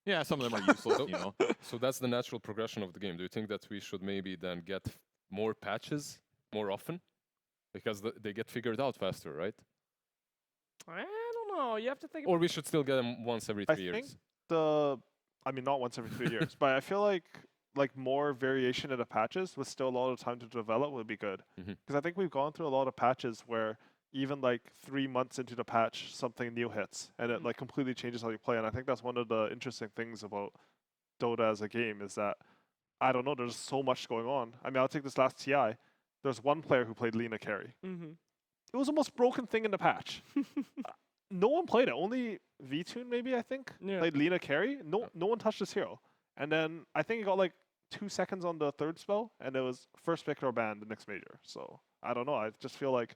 Yeah, some of them are useless, So- you know. So that's the natural progression of the game. Do you think that we should maybe then get more patches more often? Because they get figured out faster, right? I don't know. You have to think. Or we should still get them once every I 3 think years. I mean, not once every 3 years, but I feel like more variation in the patches with still a lot of time to develop would be good. Mhm. Because I think we've gone through a lot of patches where even like 3 months into the patch, something new hits and it like completely changes how you play. And I think that's one of the interesting things about Dota as a game is that I don't know, there's so much going on. I mean, I'll take this last TI. There's one player who played Lina carry. Mm-hmm. It was the most broken thing in the patch. No one played it. Only VTune maybe I think Yeah. played Lina carry. No one touched this hero. And then I think he got like 2 seconds on the third spell, and it was first pick or ban the next major. So I don't know. I just feel like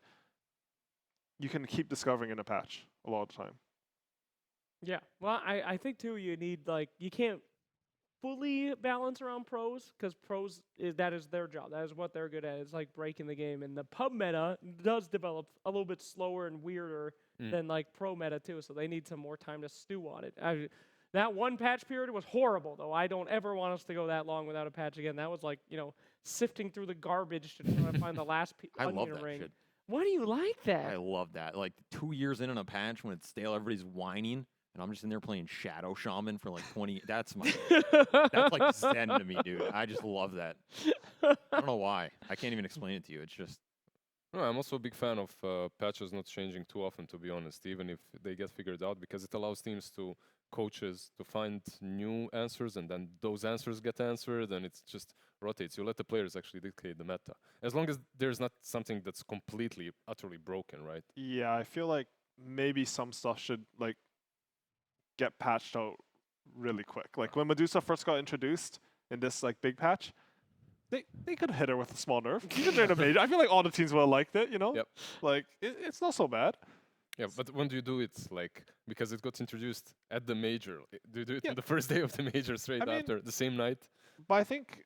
you can keep discovering in a patch a lot of the time. Yeah. Well, I think too you need like you can't fully balance around pros because pros that is their job. That is what they're good at. It's like breaking the game, and the pub meta does develop a little bit slower and weirder than like pro meta too. So they need some more time to stew on it. That one patch period was horrible, though. I don't ever want us to go that long without a patch again. That was like sifting through the garbage to try to find the last I love onion that ring. shit. Why do you like that? I love that. Like 2 years in on a patch when it's stale, everybody's whining, and I'm just in there playing Shadow Shaman for like 20. That's like zen to me, dude. I just love that. I don't know why. I can't even explain it to you. It's just No, I'm also a big fan of patches not changing too often, to be honest, even if they get figured out, because it allows teams coaches to find new answers, and then those answers get answered, and it just rotates. You let the players actually dictate the meta. As long as there's not something that's completely, utterly broken, right? Yeah, I feel like maybe some stuff should like get patched out really quick. Like when Medusa first got introduced in this like big patch, they could hit her with a small nerf. Even during the major, I feel like all the teams would have liked it. You know, Yep. like it's not so bad. Yeah, but when do you do it? Like, because it got introduced at the major. Do you do it Yeah. on the first day of the major straight I mean, after, the same night? But I think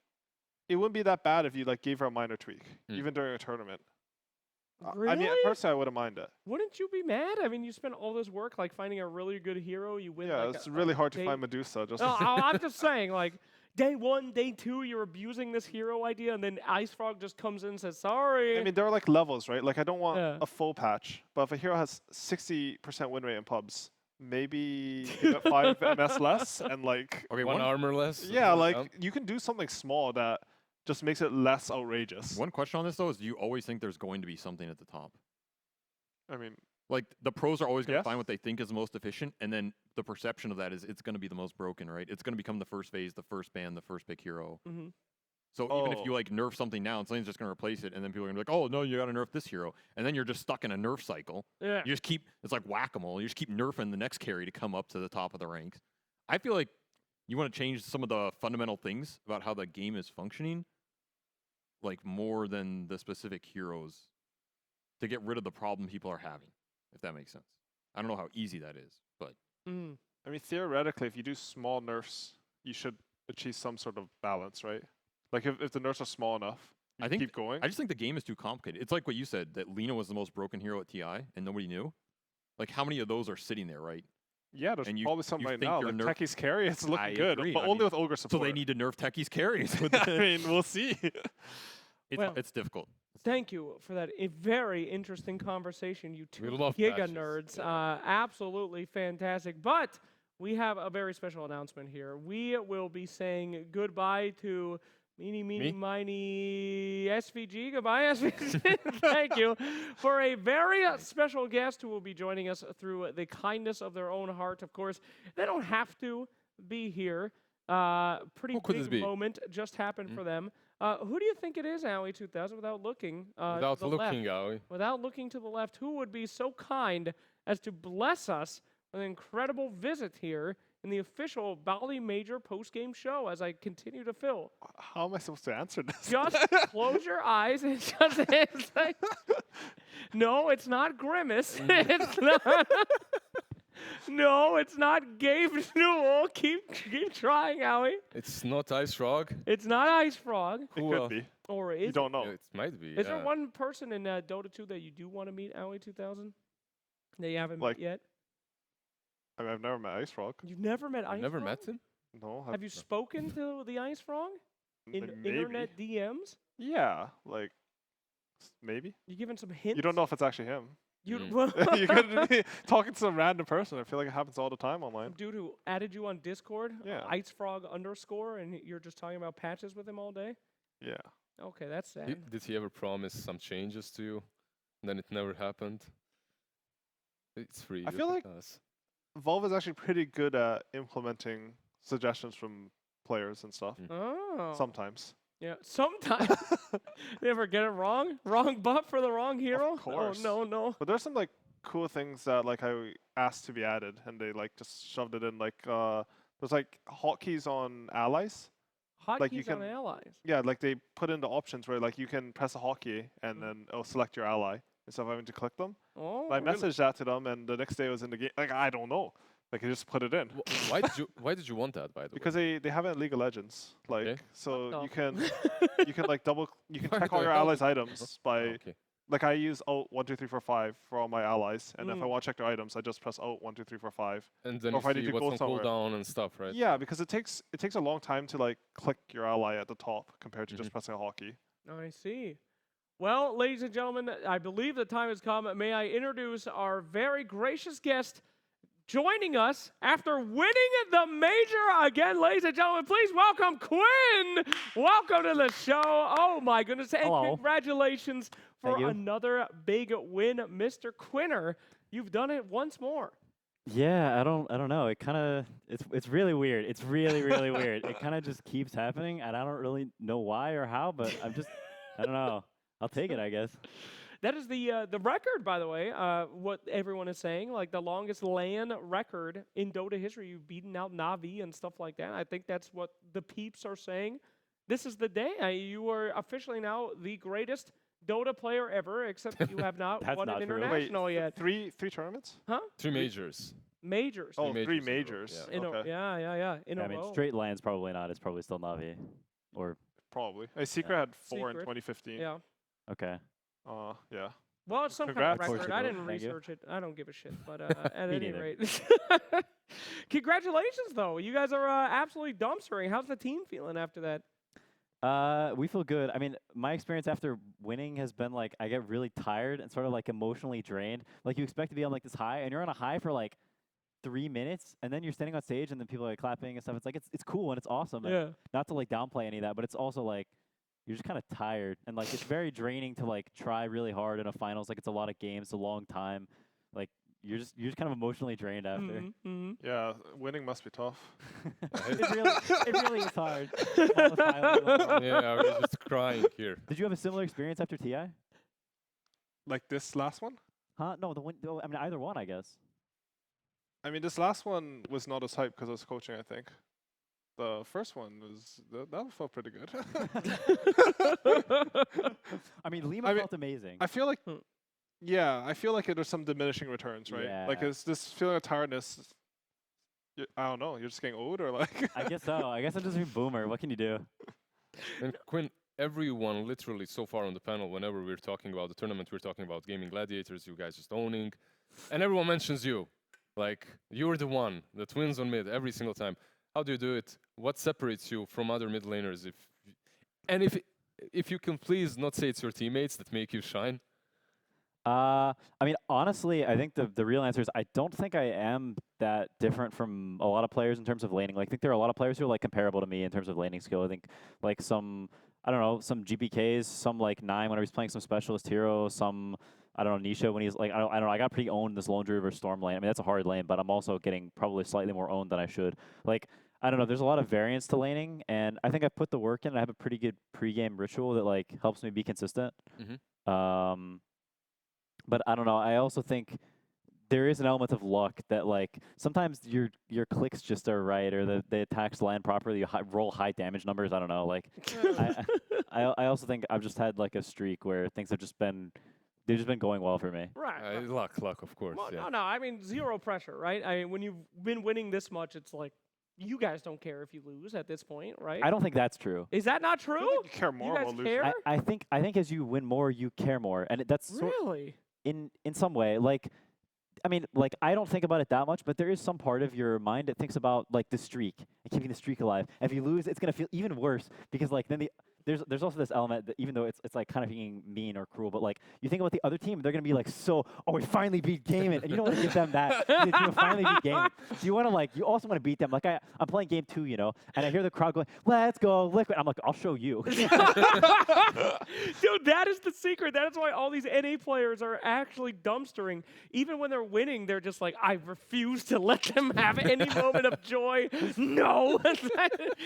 it wouldn't be that bad if you like gave her a minor tweak, Hmm. even during a tournament. Really? I mean, personally, I wouldn't mind it. Wouldn't you be mad? I mean, you spent all this work like finding a really good hero. You win. Yeah, like, it's really hard to day- find Medusa. Just No, I'm just saying, like, day 1, day 2, you're abusing this hero idea, and then Ice Frog just comes in and says, sorry. I mean, there are like levels, right? Like, I don't want Yeah. a full patch, but if a hero has 60% win rate in pubs, maybe give it 5 MS less, and like, Okay, One armor less? yeah, like you can do something small that just makes it less outrageous. one question on this though is, do you always think there's going to be something at the top? I mean, Like the pros are always going to Yes. find what they think is the most efficient, and then the perception of that is it's going to be the most broken, right? It's going to become the first phase, the first ban, the first big hero. hmm So even if you Oh. like nerf something now, and something's just going to replace it, and then people are going to be like, oh no, you got to nerf this hero, and then you're just stuck in a nerf cycle. Yeah. You just keep, it's like whack-a-mole. You just keep nerfing the next carry to come up to the top of the ranks. I feel like you want to change some of the fundamental things about how the game is functioning, like more than the specific heroes, to get rid of the problem people are having, if that makes sense. I don't know how easy that is, but Mm. I mean, theoretically, if you do small nerfs, you should achieve some sort of balance, right? Like if the nerfs are small enough, you I think keep going. I just think the game is too complicated. It's like what you said, that Lina was the most broken hero at TI, and nobody knew. Like, how many of those are sitting there, right? Yeah, there's and you- probably some you right think now. your Like nerf- Techie's carry, it's looking I good, agree. but I only mean, with Ogre So support. they need to nerf Techie's carries. I mean, we'll see. Well, It's difficult. Thank you for that very interesting conversation, you two We love giga patches. nerds. Yeah. Absolutely fantastic. But we have a very special announcement here. We will be saying goodbye to meeny, Me? miny, SVG. Goodbye, SVG. Thank you for a very special guest who will be joining us through the kindness of their own heart. Of course, they don't have to be here. Pretty Who could big it be? moment just happened for them. Who do you think it is, Owie 2000, without looking? Without to the left? looking, Aoi. Without looking to the left, who would be so kind as to bless us with an incredible visit here in the official Bali Major post-game show as I continue to fill? How am I supposed to answer this? Just close your eyes and just answer. No, it's not Grimace. It's not. No, it's not Gabe Newell. Keep trying, Owie. It's not Ice Frog. It's not Ice Frog. It Who could else? be. Or is You don't know. Yeah, it might be. Is there yeah. one person in Dota 2 that you do want to meet, Owie 2000? That you haven't Like, met yet? I mean, I've never met Ice Frog. You've never met Ice You've never Frog? met him? No. Have you spoken to the Ice Frog in maybe. internet DMs? Yeah, like maybe. You given some hints? You don't know if it's actually him. You Mm. You could be talking to some random person. I feel like it happens all the time online. dude who added you on Discord, Yeah. IceFrog _ and you're just talking about patches with him all day? Yeah. Okay, that's sad. Did he ever promise some changes to you? And then it never happened? It's free. I you feel can like- ask. Valve is actually pretty good at implementing suggestions from players and stuff. Oh. Sometimes. Yeah, sometimes. They ever get it wrong? Wrong buff for the wrong hero? course. Oh, no. But there's some like cool things that like I asked to be added and they like just shoved it in. Like there's like hotkeys on allies. Hotkeys Like, you on can- allies. Yeah, like they put in the options where like you can press a hotkey and Mhm. then it'll select your ally instead of having to click them. Oh, I really? messaged that to them and the next day it was in the game. Like I don't know. Like I just put it in. Why did you want that, by the Because they have it in League of Legends. Like Okay. so What you the- can you can like you can Why check all the your hell allies' did- items by way? Okay. like I use Alt 1 2 3 4 5 for all my allies, and if I Mm. want to check their items, I just press Alt 1 2 3 4 5. And then Or you if I need see to go what's on somewhere. cooldown and stuff, right? Yeah, because it takes a long time to like click your ally at the top compared to just Mhm. pressing a hotkey. I see. Well, ladies and gentlemen, I believe the time has come. May I introduce our very gracious guest, joining us after winning the major again, ladies and gentlemen. Please welcome Quinn. Welcome to the show. Oh my goodness, and Hello. congratulations for Thank you. another big win, Mr. Quinner. You've done it once more. Yeah, I don't know. It kind of it's really weird. It's really weird. It kind of just keeps happening, and I don't really know why or how, but I don't know. I'll take it, I guess. That is the record, by the way. What everyone is saying, like the longest LAN record in Dota history. You've beaten out Navi and stuff like that. I think that's what the peeps are saying. This is the day. You are officially now the greatest Dota player ever, except you have not That's won not an true. international yet. Three tournaments? Huh? 3 majors. Majors. Oh, majors three in a row, majors. yeah. In a, Okay. yeah. In I a mean, row. straight lands probably not. It's probably still Navi, or Probably. Secret had 4 in Secret. 2015. Yeah. okay. Yeah. Well, it's some Congrats. kind of record. I Portugal. didn't Thank you. research it. I don't give a shit. But at Me any neither. rate, congratulations, though. You guys are absolutely dumpstering. How's the team feeling after that? We feel good. I mean, my experience after winning has been like I get really tired and sort of like emotionally drained. Like you expect to be on like this high, and you're on a high for like 3 minutes, and then you're standing on stage, and then people are like, clapping and stuff. It's like it's cool and it's awesome. And Yeah. not to like downplay any of that, but it's also like you're just kind of tired, and like it's very draining to like try really hard in a finals. Like it's a lot of games, it's a long time. Like you're just kind of emotionally drained after. Mm-hmm. Yeah, winning must be tough. it really is hard. All the silence. Yeah, we're just crying here. Did you have a similar experience after TI? Like this last one? Huh? No, I mean either one, I guess. I mean, this last one was not as hype because I was coaching, I think. The first one was, that felt pretty good. I mean, Lima I mean, felt amazing. I feel like, Hmm. yeah, I feel like there's some diminishing returns, right? Like, Yeah. it's this feeling of tiredness. I don't know, you're just getting old or like? I guess so. I guess I'm just a boomer. What can you do? And Quinn, everyone literally so far on the panel, whenever we're talking about the tournament, we're talking about Gaimin Gladiators, you guys just owning, and everyone mentions you. Like, you're the one that wins on mid every single time. How do you do it? What separates you from other mid laners? If you can please not say it's your teammates that make you shine. I mean, honestly, I think the real answer is I don't think I am that different from a lot of players in terms of laning. Like, I think there are a lot of players who are like comparable to me in terms of laning skill. I think like some, I don't know, some GPKs, some like Nine whenever he's playing some specialist hero, some, I don't know, Nisha when he's like, I don't know, I got pretty owned this Lone Druid versus Storm lane. I mean, that's a hard lane, but I'm also getting probably slightly more owned than I should. Like, I don't know, there's a lot of variance to laning, and I think I've put the work in, and I have a pretty good pregame ritual that like helps me be consistent. But I don't know, I also think there is an element of luck that like sometimes your clicks just are right, or the attacks land properly, you roll high damage numbers. I don't know, like I also think I've just had like a streak where things have just been going well for me. Right. Luck, of course. Well, yeah. no. I mean, zero pressure, right? I mean, when you've been winning this much, it's like you guys don't care if you lose at this point, right? I don't think that's true. Is that not I true? feel like you care more guys about losing. care? I think as you win more, you care more, and that's Really? in some way. Like, I mean, like I don't think about it that much, but there is some part of your mind that thinks about like the streak and keeping the streak alive. And if you lose, it's gonna feel even worse because like then there's also this element that even though it's like kind of being mean or cruel, but like you think about the other team, they're gonna be like, oh, we finally beat Gaimin, and you don't want to give them that. The team will finally beat Gaimin. So you want to you also want to beat them. Like I'm playing game 2, you know, and I hear the crowd going, "Let's go, Liquid." I'm like, I'll show you. Dude, that is the secret. That is why all these NA players are actually dumpstering. Even when they're winning, they're just like, I refuse to let them have any moment of joy. No.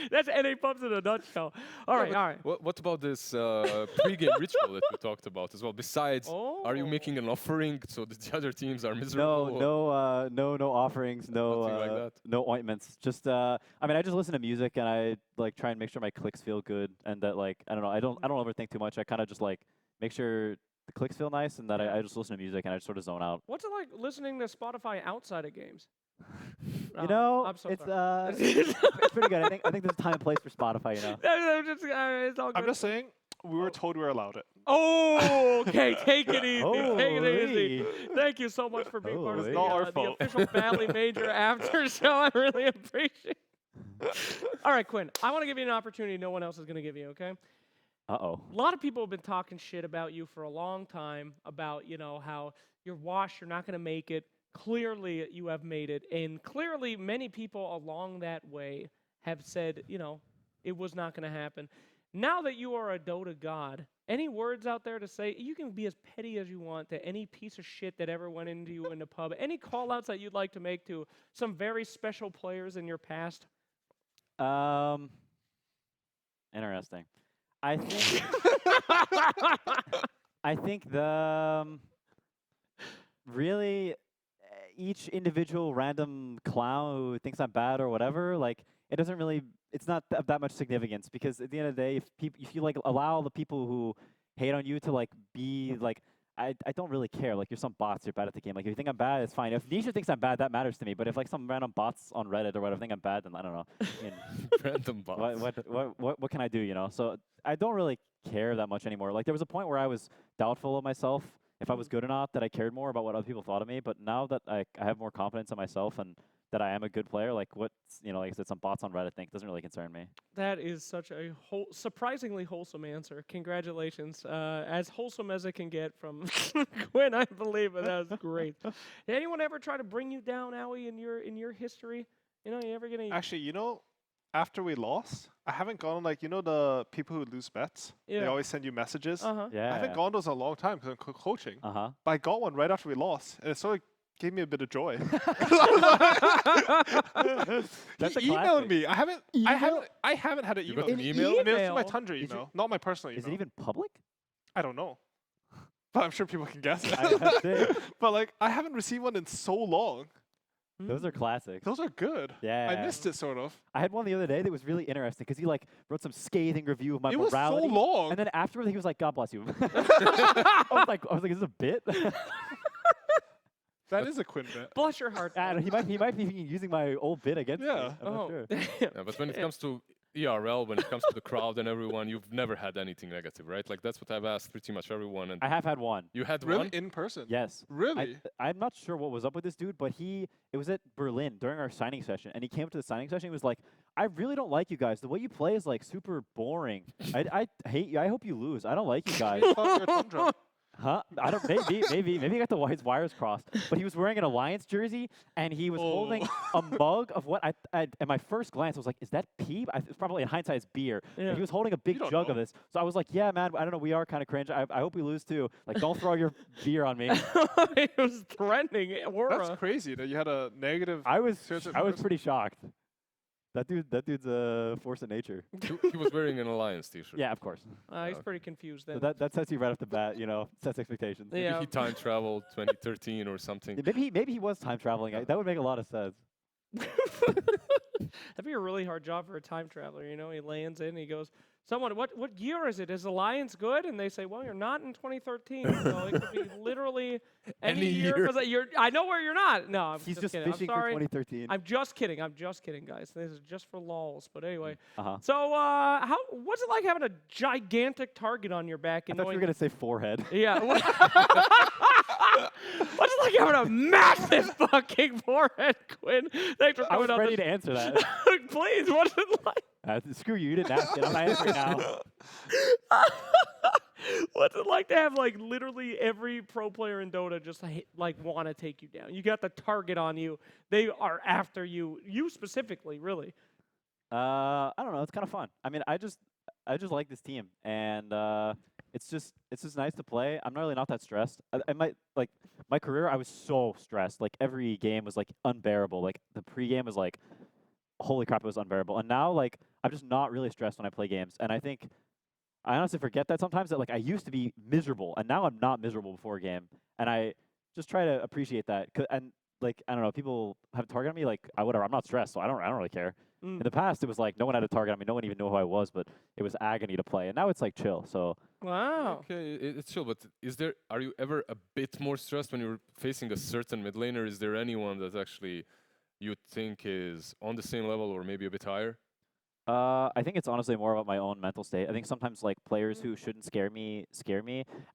That's NA pubs in a nutshell. All right. What about this pre-game ritual that we talked about as well? Besides, are you making an offering so that the other teams are miserable? No offerings, Nothing like that? no ointments. Just I mean, I just listen to music and I like try and make sure my clicks feel good and that like I don't know, I don't overthink too much. I kind of just like make sure the clicks feel nice and that I just listen to music and I just sort of zone out. What's it like listening to Spotify outside of games? You know, I'm so it's sorry. it's pretty good. I think there's a time and place for Spotify. You know. It's all good. I'm just saying, we were told we were allowed it. Oh, okay. Take it easy. Take it easy. Holy. Thank you so much for being part of Holy. the, Not our the fault. official Bali Major after show. I really appreciate it. All right, Quinn. I want to give you an opportunity no one else is going to give you, okay? Uh-oh. A lot of people have been talking shit about you for a long time about, you know, how you're washed, you're not going to make it. clearly you have made it, and clearly many people along that way have said, you know, it was not going to happen. Now that you are a Dota god, any words out there to say? You can be as petty as you want to any piece of shit that ever went into you in the pub. Any call-outs that you'd like to make to some very special players in your past? Interesting. I think I think really each individual random clown who thinks I'm bad or whatever, like it doesn't really, it's not of that much significance, because at the end of the day, if you like allow the people who hate on you to like be like, I don't really care. Like, you're some bots, you're bad at the game. Like, if you think I'm bad, it's fine. If Nisha thinks I'm bad, that matters to me. But if like some random bots on Reddit or whatever think I'm bad, then I don't know. I mean, Random bots. what can I do, you know? So I don't really care that much anymore. Like, there was a point where I was doubtful of myself, if I was good or not, that I cared more about what other people thought of me. But now that I have more confidence in myself and that I am a good player, like what's, you know, like I said, some bots on Reddit think doesn't really concern me. That is such a surprisingly wholesome answer. Congratulations. As wholesome as it can get from Quinn, I believe it. That was great. Did anyone ever try to bring you down, Owie, in your history? You know, you ever get any... Actually, you know, after we lost, I haven't gone on, like, you know, the people who lose bets? Yeah. They always send you messages. Uh-huh. Yeah. I haven't gone those in a long time because I'm coaching. Uh-huh. But I got one right after we lost, and it sort of gave me a bit of joy. That's a He emailed classic. me. I haven't had an You email. got an email? I mean, it's my Email? Tundra Is it- email, not my personal email. Is it even public? I don't know. But I'm sure people can guess it. That's it. But like, I haven't received one in so long. Those are classics. Those are good. Yeah. I missed it, sort of. I had one the other day that was really interesting because he like wrote some scathing review of my It was so morality. long. And then afterwards he was like, "God bless you." I was like, is this a bit? That is a Quinn bet. Bless your heart. I don't know, he might be using my old bit against me. Yeah. I'm not sure. damn. Yeah, but when it comes to ERL, when it comes to the crowd and everyone, you've never had anything negative, right? Like, that's what I've asked pretty much everyone. And I have had one. you had Really? one? In person? Yes. Really? I'm not sure what was up with this dude, but it was at Berlin during our signing session, and he came up to the signing session. He was like, "I really don't like you guys. The way you play is like super boring. I hate you. I hope you lose. I don't like you guys." I thought you were Tundra. Huh? I don't. Maybe he got his wires crossed. But he was wearing an Alliance jersey, and he was holding a mug of what at my first glance I was like, "Is that pee?" It's probably in hindsight it's beer. Yeah. But he was holding a big don't jug of know. this. So I was like, "Yeah, man. I don't know. We are kind of cringe. I hope we lose too. Like, don't throw your beer on me." It was threatening. That's crazy that you had a negative. I was Seriously, I was person? pretty shocked. That dude's a force of nature. He was wearing an Alliance t-shirt. Yeah, of course. He's pretty confused then. So that sets you right off the bat. You know, sets expectations. Yeah. Maybe he time traveled 2013 or something. Maybe he was time traveling. That would make a lot of sense. That'd be a really hard job for a time traveler. You know, he lands in, he goes, "Someone, what year is it? Is Alliance good?" And they say, "Well, you're not in 2013, so it could be literally any Any year." year. Because I know where you're not. No, I'm He's just kidding. fishing I'm for sorry. 2013. I'm just kidding. I'm just kidding, guys. This is just for lulls. But anyway, Uh-huh. so what's it like having a gigantic target on your back I and thought you knowing? were gonna say forehead. Yeah. What's it like having a massive fucking forehead, Quinn? Thanks for I was coming on ready the to answer that. Please, what's it like? Screw you. You didn't ask it. I'm not answering now. What's it like to have like literally every pro player in Dota just like want to take you down? You got the target on you. They are after you. You specifically, really. I don't know. It's kind of fun. I mean, I just like this team, and it's just nice to play. I'm really not that stressed. I might like my career. I was so stressed. Like every game was like unbearable. Like the pregame was like, holy crap, it was unbearable. And now like I'm just not really stressed when I play games. And I think I honestly forget that sometimes that like I used to be miserable, and now I'm not miserable before a game. And I just try to appreciate that. And like I don't know, people have a target on me. Like whatever. I'm not stressed, so I don't really care. In the past, it was like no one had a target on me. No one even knew who I was, but it was agony to play. And now it's like chill. So Wow. Okay, it's chill, but are you ever a bit more stressed when you're facing a certain mid laner? Is there anyone that actually you think is on the same level or maybe a bit higher? I think it's honestly more about my own mental state. I think sometimes like players who shouldn't scare me,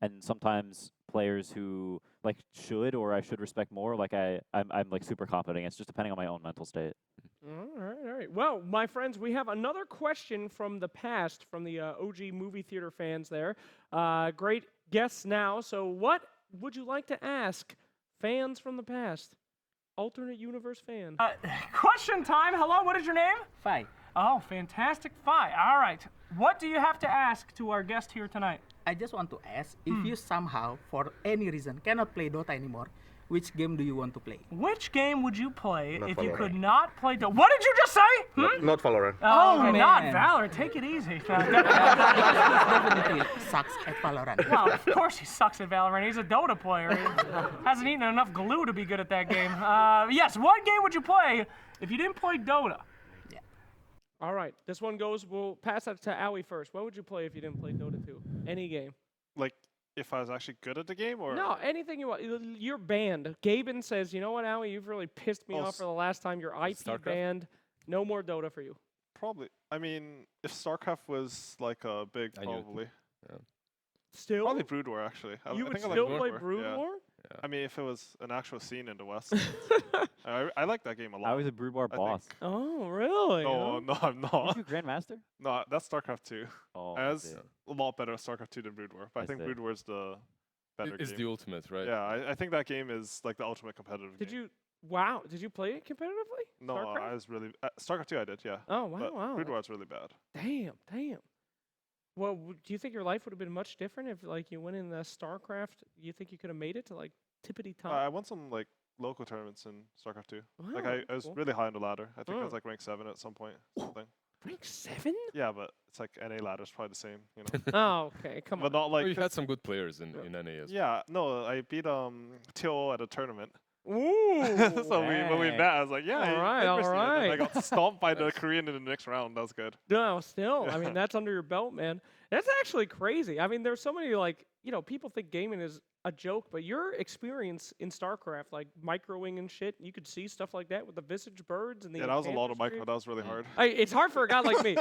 and sometimes players who like should or I should respect more. Like I'm like super confident. It's just depending on my own mental state. All right. Well, my friends, we have another question from the past, from the OG movie theater fans there. Great guests now. So what would you like to ask fans from the past? alternate universe fan. Question time. Hello, what is your name? Fi, Oh, fantastic. Fi. All right. What do you have to ask to our guest here tonight? I just want to ask if you somehow, for any reason, cannot play Dota anymore, which game do you want to play? Which game would you play Not if you Valorant. could not play Dota? What did you just say? Not Valorant. Oh, man. not Valorant. Take it easy. Definitely sucks at Valorant. Well, of course he sucks at Valorant. He's a Dota player. He hasn't eaten enough glue to be good at that game. Yes, what game would you play if you didn't play Dota? All right, this one goes. We'll pass that to Owie first. What would you play if you didn't play Dota 2? Any game. Like, if I was actually good at the game, or No, anything you want. You're banned. Gaimin says, you know what, Owie, you've really pissed me Oh, off for the last time. You're IP StarCraft? banned. No more Dota for you. probably. I mean, if StarCraft was like a big, I knew it. probably. Still? Probably Brood War, actually. You I would think I still like play War, Brood yeah. War? I mean, if it was an actual scene in the West. I like that game a lot. I was a Brood War I boss. think. Oh, really? No, huh? no, I'm Aren't not. you Grandmaster? No, that's StarCraft 2. Oh, I was okay. a lot better at StarCraft 2 than Brood War, but I I think see. Brood War is the better It's game. the ultimate, right? Yeah, I think that game is like the ultimate competitive Did game. you? Wow. Did you play it competitively? No, StarCraft? I was really StarCraft 2. I did, yeah. Oh wow, But wow. Brood War is really bad. Damn. Well, do you think your life would have been much different if, like, you went in the StarCraft? You think you could have made it to like tippity top? I won some like local tournaments in StarCraft 2. Like Wow, I was cool. really high on the ladder. I think I was Oh. like rank 7 at some point. Something. Rank 7? Yeah, but it's like NA ladder is probably the same, you know. Oh, okay. Come but on. not Well, like you had some good players in NA as well. yeah, no, I beat TO at a tournament. Ooh. So when we dang. met, I was like, yeah, Alright, interesting. And then I alright. got stomped by the Korean in the next round. That was good. No, still. I mean, that's under your belt, man. That's actually crazy. I mean, there's so many, like, people think gaming is a joke, but your experience in StarCraft, like microwing and shit, you could see stuff like that with the visage birds and the Yeah, that was a lot of enchanter micro. stream. That was really hard. It's hard for a guy like me.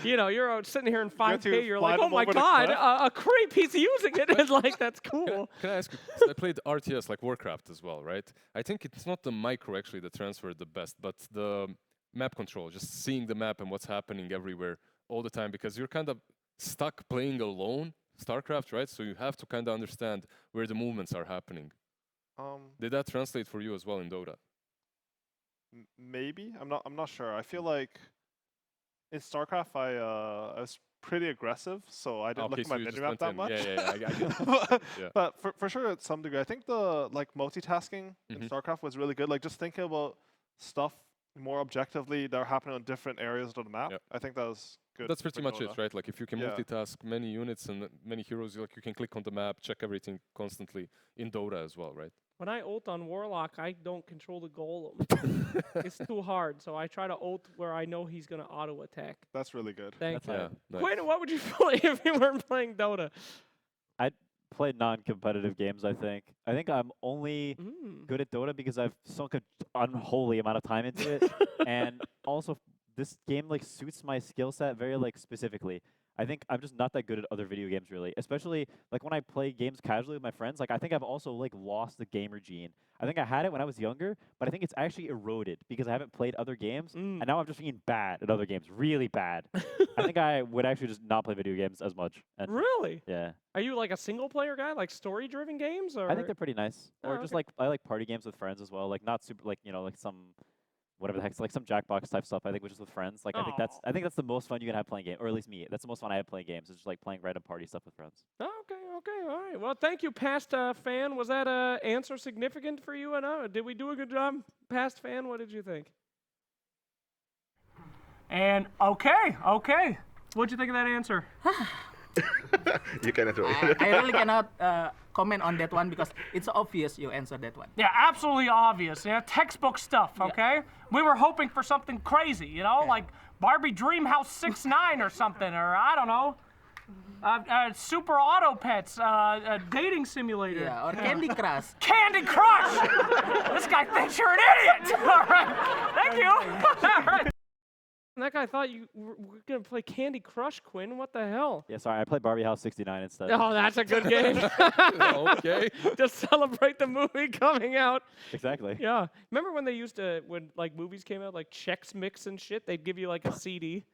You're sitting here in 5K, to you're fly like, oh them my over the god, cliff. a creep, he's using it. And like, that's Can I, cool. can I ask you? 'Cause I played RTS like Warcraft as well, right? I think it's not the micro actually that transferred the best, but the map control, just seeing the map and what's happening everywhere all the time, because you're kind of stuck playing alone, StarCraft, right? So you have to kind of understand where the movements are happening. Did that translate for you as well in Dota? Maybe I'm not sure. I feel like in StarCraft I was pretty aggressive, so I didn't Okay, look so at you my just minimap went that in. much. Yeah, I get it. but Yeah. but for sure, at some degree, I think the like multitasking in Mhm. StarCraft was really good. Like just thinking about stuff more objectively that are happening on different areas of the map. Yep. I think that was good. That's pretty for much Dota. it, right? Like if you can Yeah. multitask many units and many heroes, you can click on the map, check everything constantly in Dota as well, right? When I ult on Warlock, I don't control the golem. It's too hard, so I try to ult where I know he's going to auto attack. That's really good. Thank That's you. right. nice. Quinn, what would you play if you weren't playing Dota? Played non-competitive games, I think. I think I'm only good at Dota because I've sunk an unholy amount of time into it. And also, this game like suits my skill set very like specifically. I think I'm just not that good at other video games really, especially like when I play games casually with my friends. Like I think I've also like lost the gamer gene. I think I had it when I was younger, but I think it's actually eroded because I haven't played other games, and now I'm just being bad at other games, really bad. I think I would actually just not play video games as much. And Really? yeah, Are you like a single player guy, like story-driven games? Or I think they're pretty nice. Or Oh, just okay. like I like party games with friends as well. Like not super like like some whatever the heck's like some Jackbox type stuff. I think which is with friends. Like I think that's the most fun you can have playing game, or at least me. That's the most fun I have playing games. Is just like playing random party stuff with friends. Oh, okay, all right. Well, thank you, past fan. Was that answer significant for you? Did we do a good job, past fan? What did you think? And okay. What'd you think of that answer? You cannot do I it. really cannot comment on that one because it's obvious you answered that one. Yeah, absolutely obvious. Yeah, textbook stuff. Okay. We were hoping for something crazy, like Barbie Dreamhouse 6ix9ine or something, or I don't know, Super Auto Pets, a dating simulator. Yeah, or Candy Crush. Candy Crush! This guy thinks you're an idiot! All right, thank you. All right. That guy thought you were gonna play Candy Crush, Quinn. What the hell? Yeah, sorry, I played Barbie House 69 instead. Oh, that's a good game. Okay. To celebrate the movie coming out. Exactly. Yeah. Remember when they used to, when like movies came out, like Chex Mix and shit, they'd give you like a CD,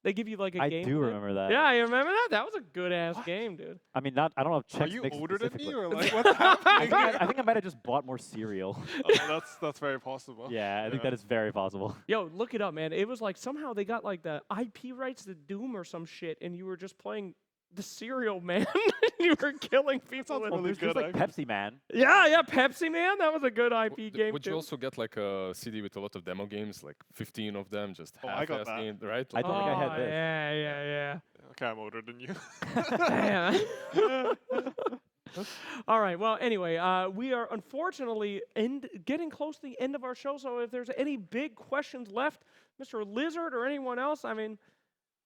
They give you like a I game. do plan. remember that. Yeah, you remember that? That was a good ass game, dude. I mean, not. I don't know if Are Chex you Mix older than specifically. me or like what's happening? I think I might have just bought more cereal. That's very possible. Yeah, I think that is very possible. Yo, look it up, man. It was like somehow they got like the IP rights to Doom or some shit, and you were just playing the cereal man. You were killing people. With really There's like Pepsi Man. yeah, Pepsi Man. That was a good IP game. Would you too. also get like a CD with a lot of demo games, like 15 of them, just I got half-ass that. game, right? I don't think I had this. Yeah. Okay, I'm older than you. Yeah. All right. Well, anyway, we are unfortunately getting close to the end of our show. So if there's any big questions left, Mr. Lizard or anyone else, I mean,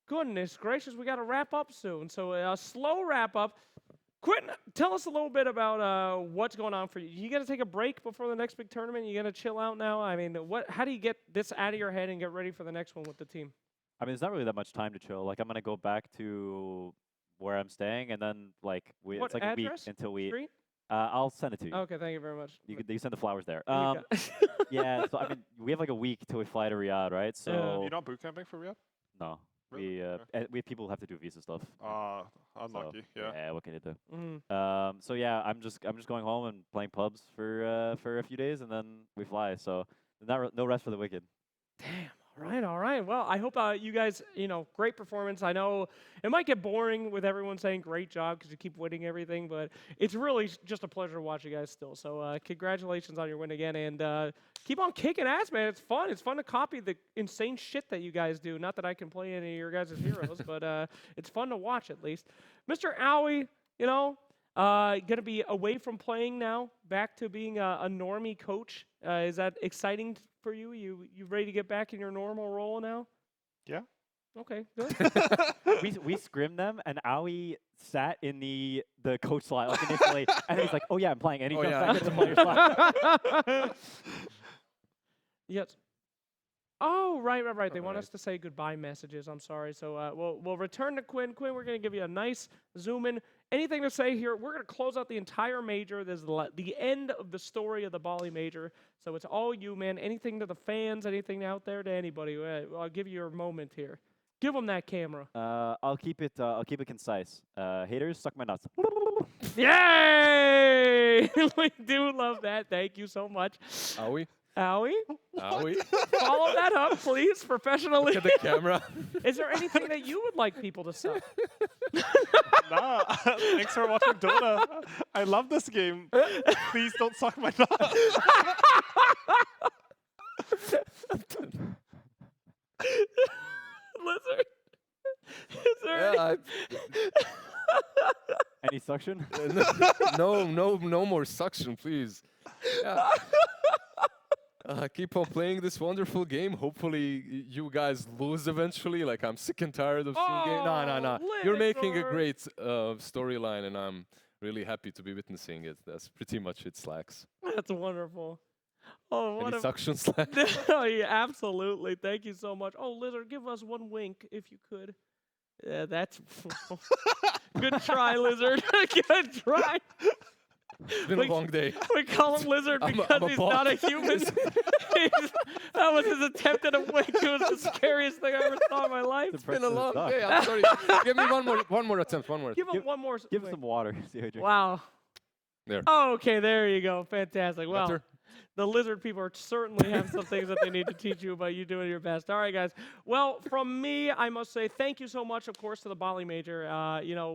goodness gracious, we got to wrap up soon. So a slow wrap up. Quinn, tell us a little bit about what's going on for you. You got to take a break before the next big tournament. You got to chill out now. I mean, how do you get this out of your head and get ready for the next one with the team? I mean, there's not really that much time to chill. Like, I'm gonna go back to where I'm staying, and then like What it's like a week address? until we. Street? I'll send it to you. Okay, thank you very much. You send the flowers there. You got- Yeah. So I mean, we have like a week till we fly to Riyadh, right? So You're not boot camping for Riyadh? no, Really? we have people who have to do visa stuff. Unlucky. So, Yeah. what can you do? Mhm. So yeah, I'm just going home and playing pubs for a few days, and then we fly. So no rest for the wicked. Damn. All right. Well, I hope you guys, great performance. I know it might get boring with everyone saying great job because you keep winning everything, but it's really just a pleasure to watch you guys still. So congratulations on your win again, and keep on kicking ass, man. It's fun. It's fun to copy the insane shit that you guys do. Not that I can play any of your guys' heroes, but it's fun to watch at least. Mr. Owie, going to be away from playing now, back to being a normie coach. Is that exciting for you? You ready to get back in your normal role now? Yeah. Okay, good. we scrimmed them, and Owie sat in the coach slot like initially, and he's like, "Oh yeah, I'm playing." And he jumps back into the player slot. Yes. Oh, right. They want us to say goodbye messages. I'm sorry. So we'll return to Quinn. Quinn, we're going to give you a nice zoom in. Anything to say here? We're going to close out the entire major. This is the end of the story of the Bali Major. So it's all you, man. Anything to the fans, anything out there to anybody. I'll give you your moment here. Give them that camera. I'll keep it concise. Haters, suck my nuts. Yay! We do love that. Thank you so much. Owie? Owie? Owie? Follow that up, please, professionally. Look at the camera. Is there anything that you would like people to say? Nah. Thanks for watching Dota. I love this game. Please don't suck my nuts. Lizard? Is there Yeah, Any suction? no more suction, please. Yeah. Keep on playing this wonderful game. Hopefully, you guys lose eventually. Like, I'm sick and tired of seeing game. No. You're making a great storyline, and I'm really happy to be witnessing it. That's pretty much it, Slacks. That's wonderful. Oh, what Any a suction, Slacks? Oh, yeah, absolutely. Thank you so much. Oh, Lizard, give us one wink if you could. Yeah, that's good try, Lizard. Good try. It's been a long day. We call him Lizard because he's not a human. That was his attempt at a wink. It was the scariest thing I ever saw in my life. It's been a long day. I'm sorry. Give me one more attempt. Give him one more. Give him some water. Wow. There. Oh, okay, there you go. Fantastic. Well, Better? the lizard people certainly have some things that they need to teach you about you doing your best. All right, guys. Well, from me, I must say thank you so much, of course, to the Bali Major.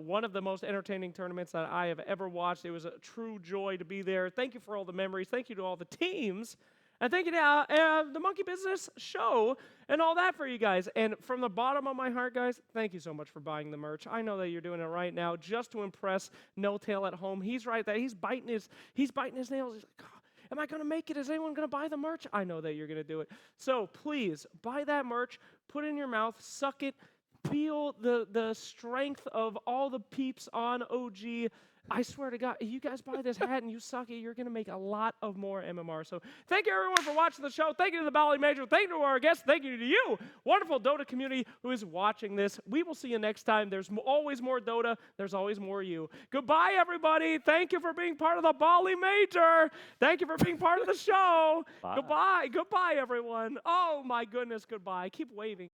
One of the most entertaining tournaments that I have ever watched. It was a true joy to be there. Thank you for all the memories. Thank you to all the teams. And thank you to the Monkey Business Show and all that for you guys. And from the bottom of my heart, guys, thank you so much for buying the merch. I know that you're doing it right now just to impress No Tail at home. He's right there. He's biting his nails. He's like, oh, am I going to make it? Is anyone going to buy the merch? I know that you're going to do it. So please buy that merch. Put it in your mouth. Suck it. Feel the strength of all the peeps on OG. I swear to God, if you guys buy this hat and you suck it, you're going to make a lot of more MMR. So thank you, everyone, for watching the show. Thank you to the Bali Major. Thank you to our guests. Thank you to you, wonderful Dota community who is watching this. We will see you next time. There's always more Dota. There's always more you. Goodbye, everybody. Thank you for being part of the Bali Major. Thank you for being part of the show. Bye. Goodbye. Goodbye, everyone. Oh, my goodness, goodbye. Keep waving.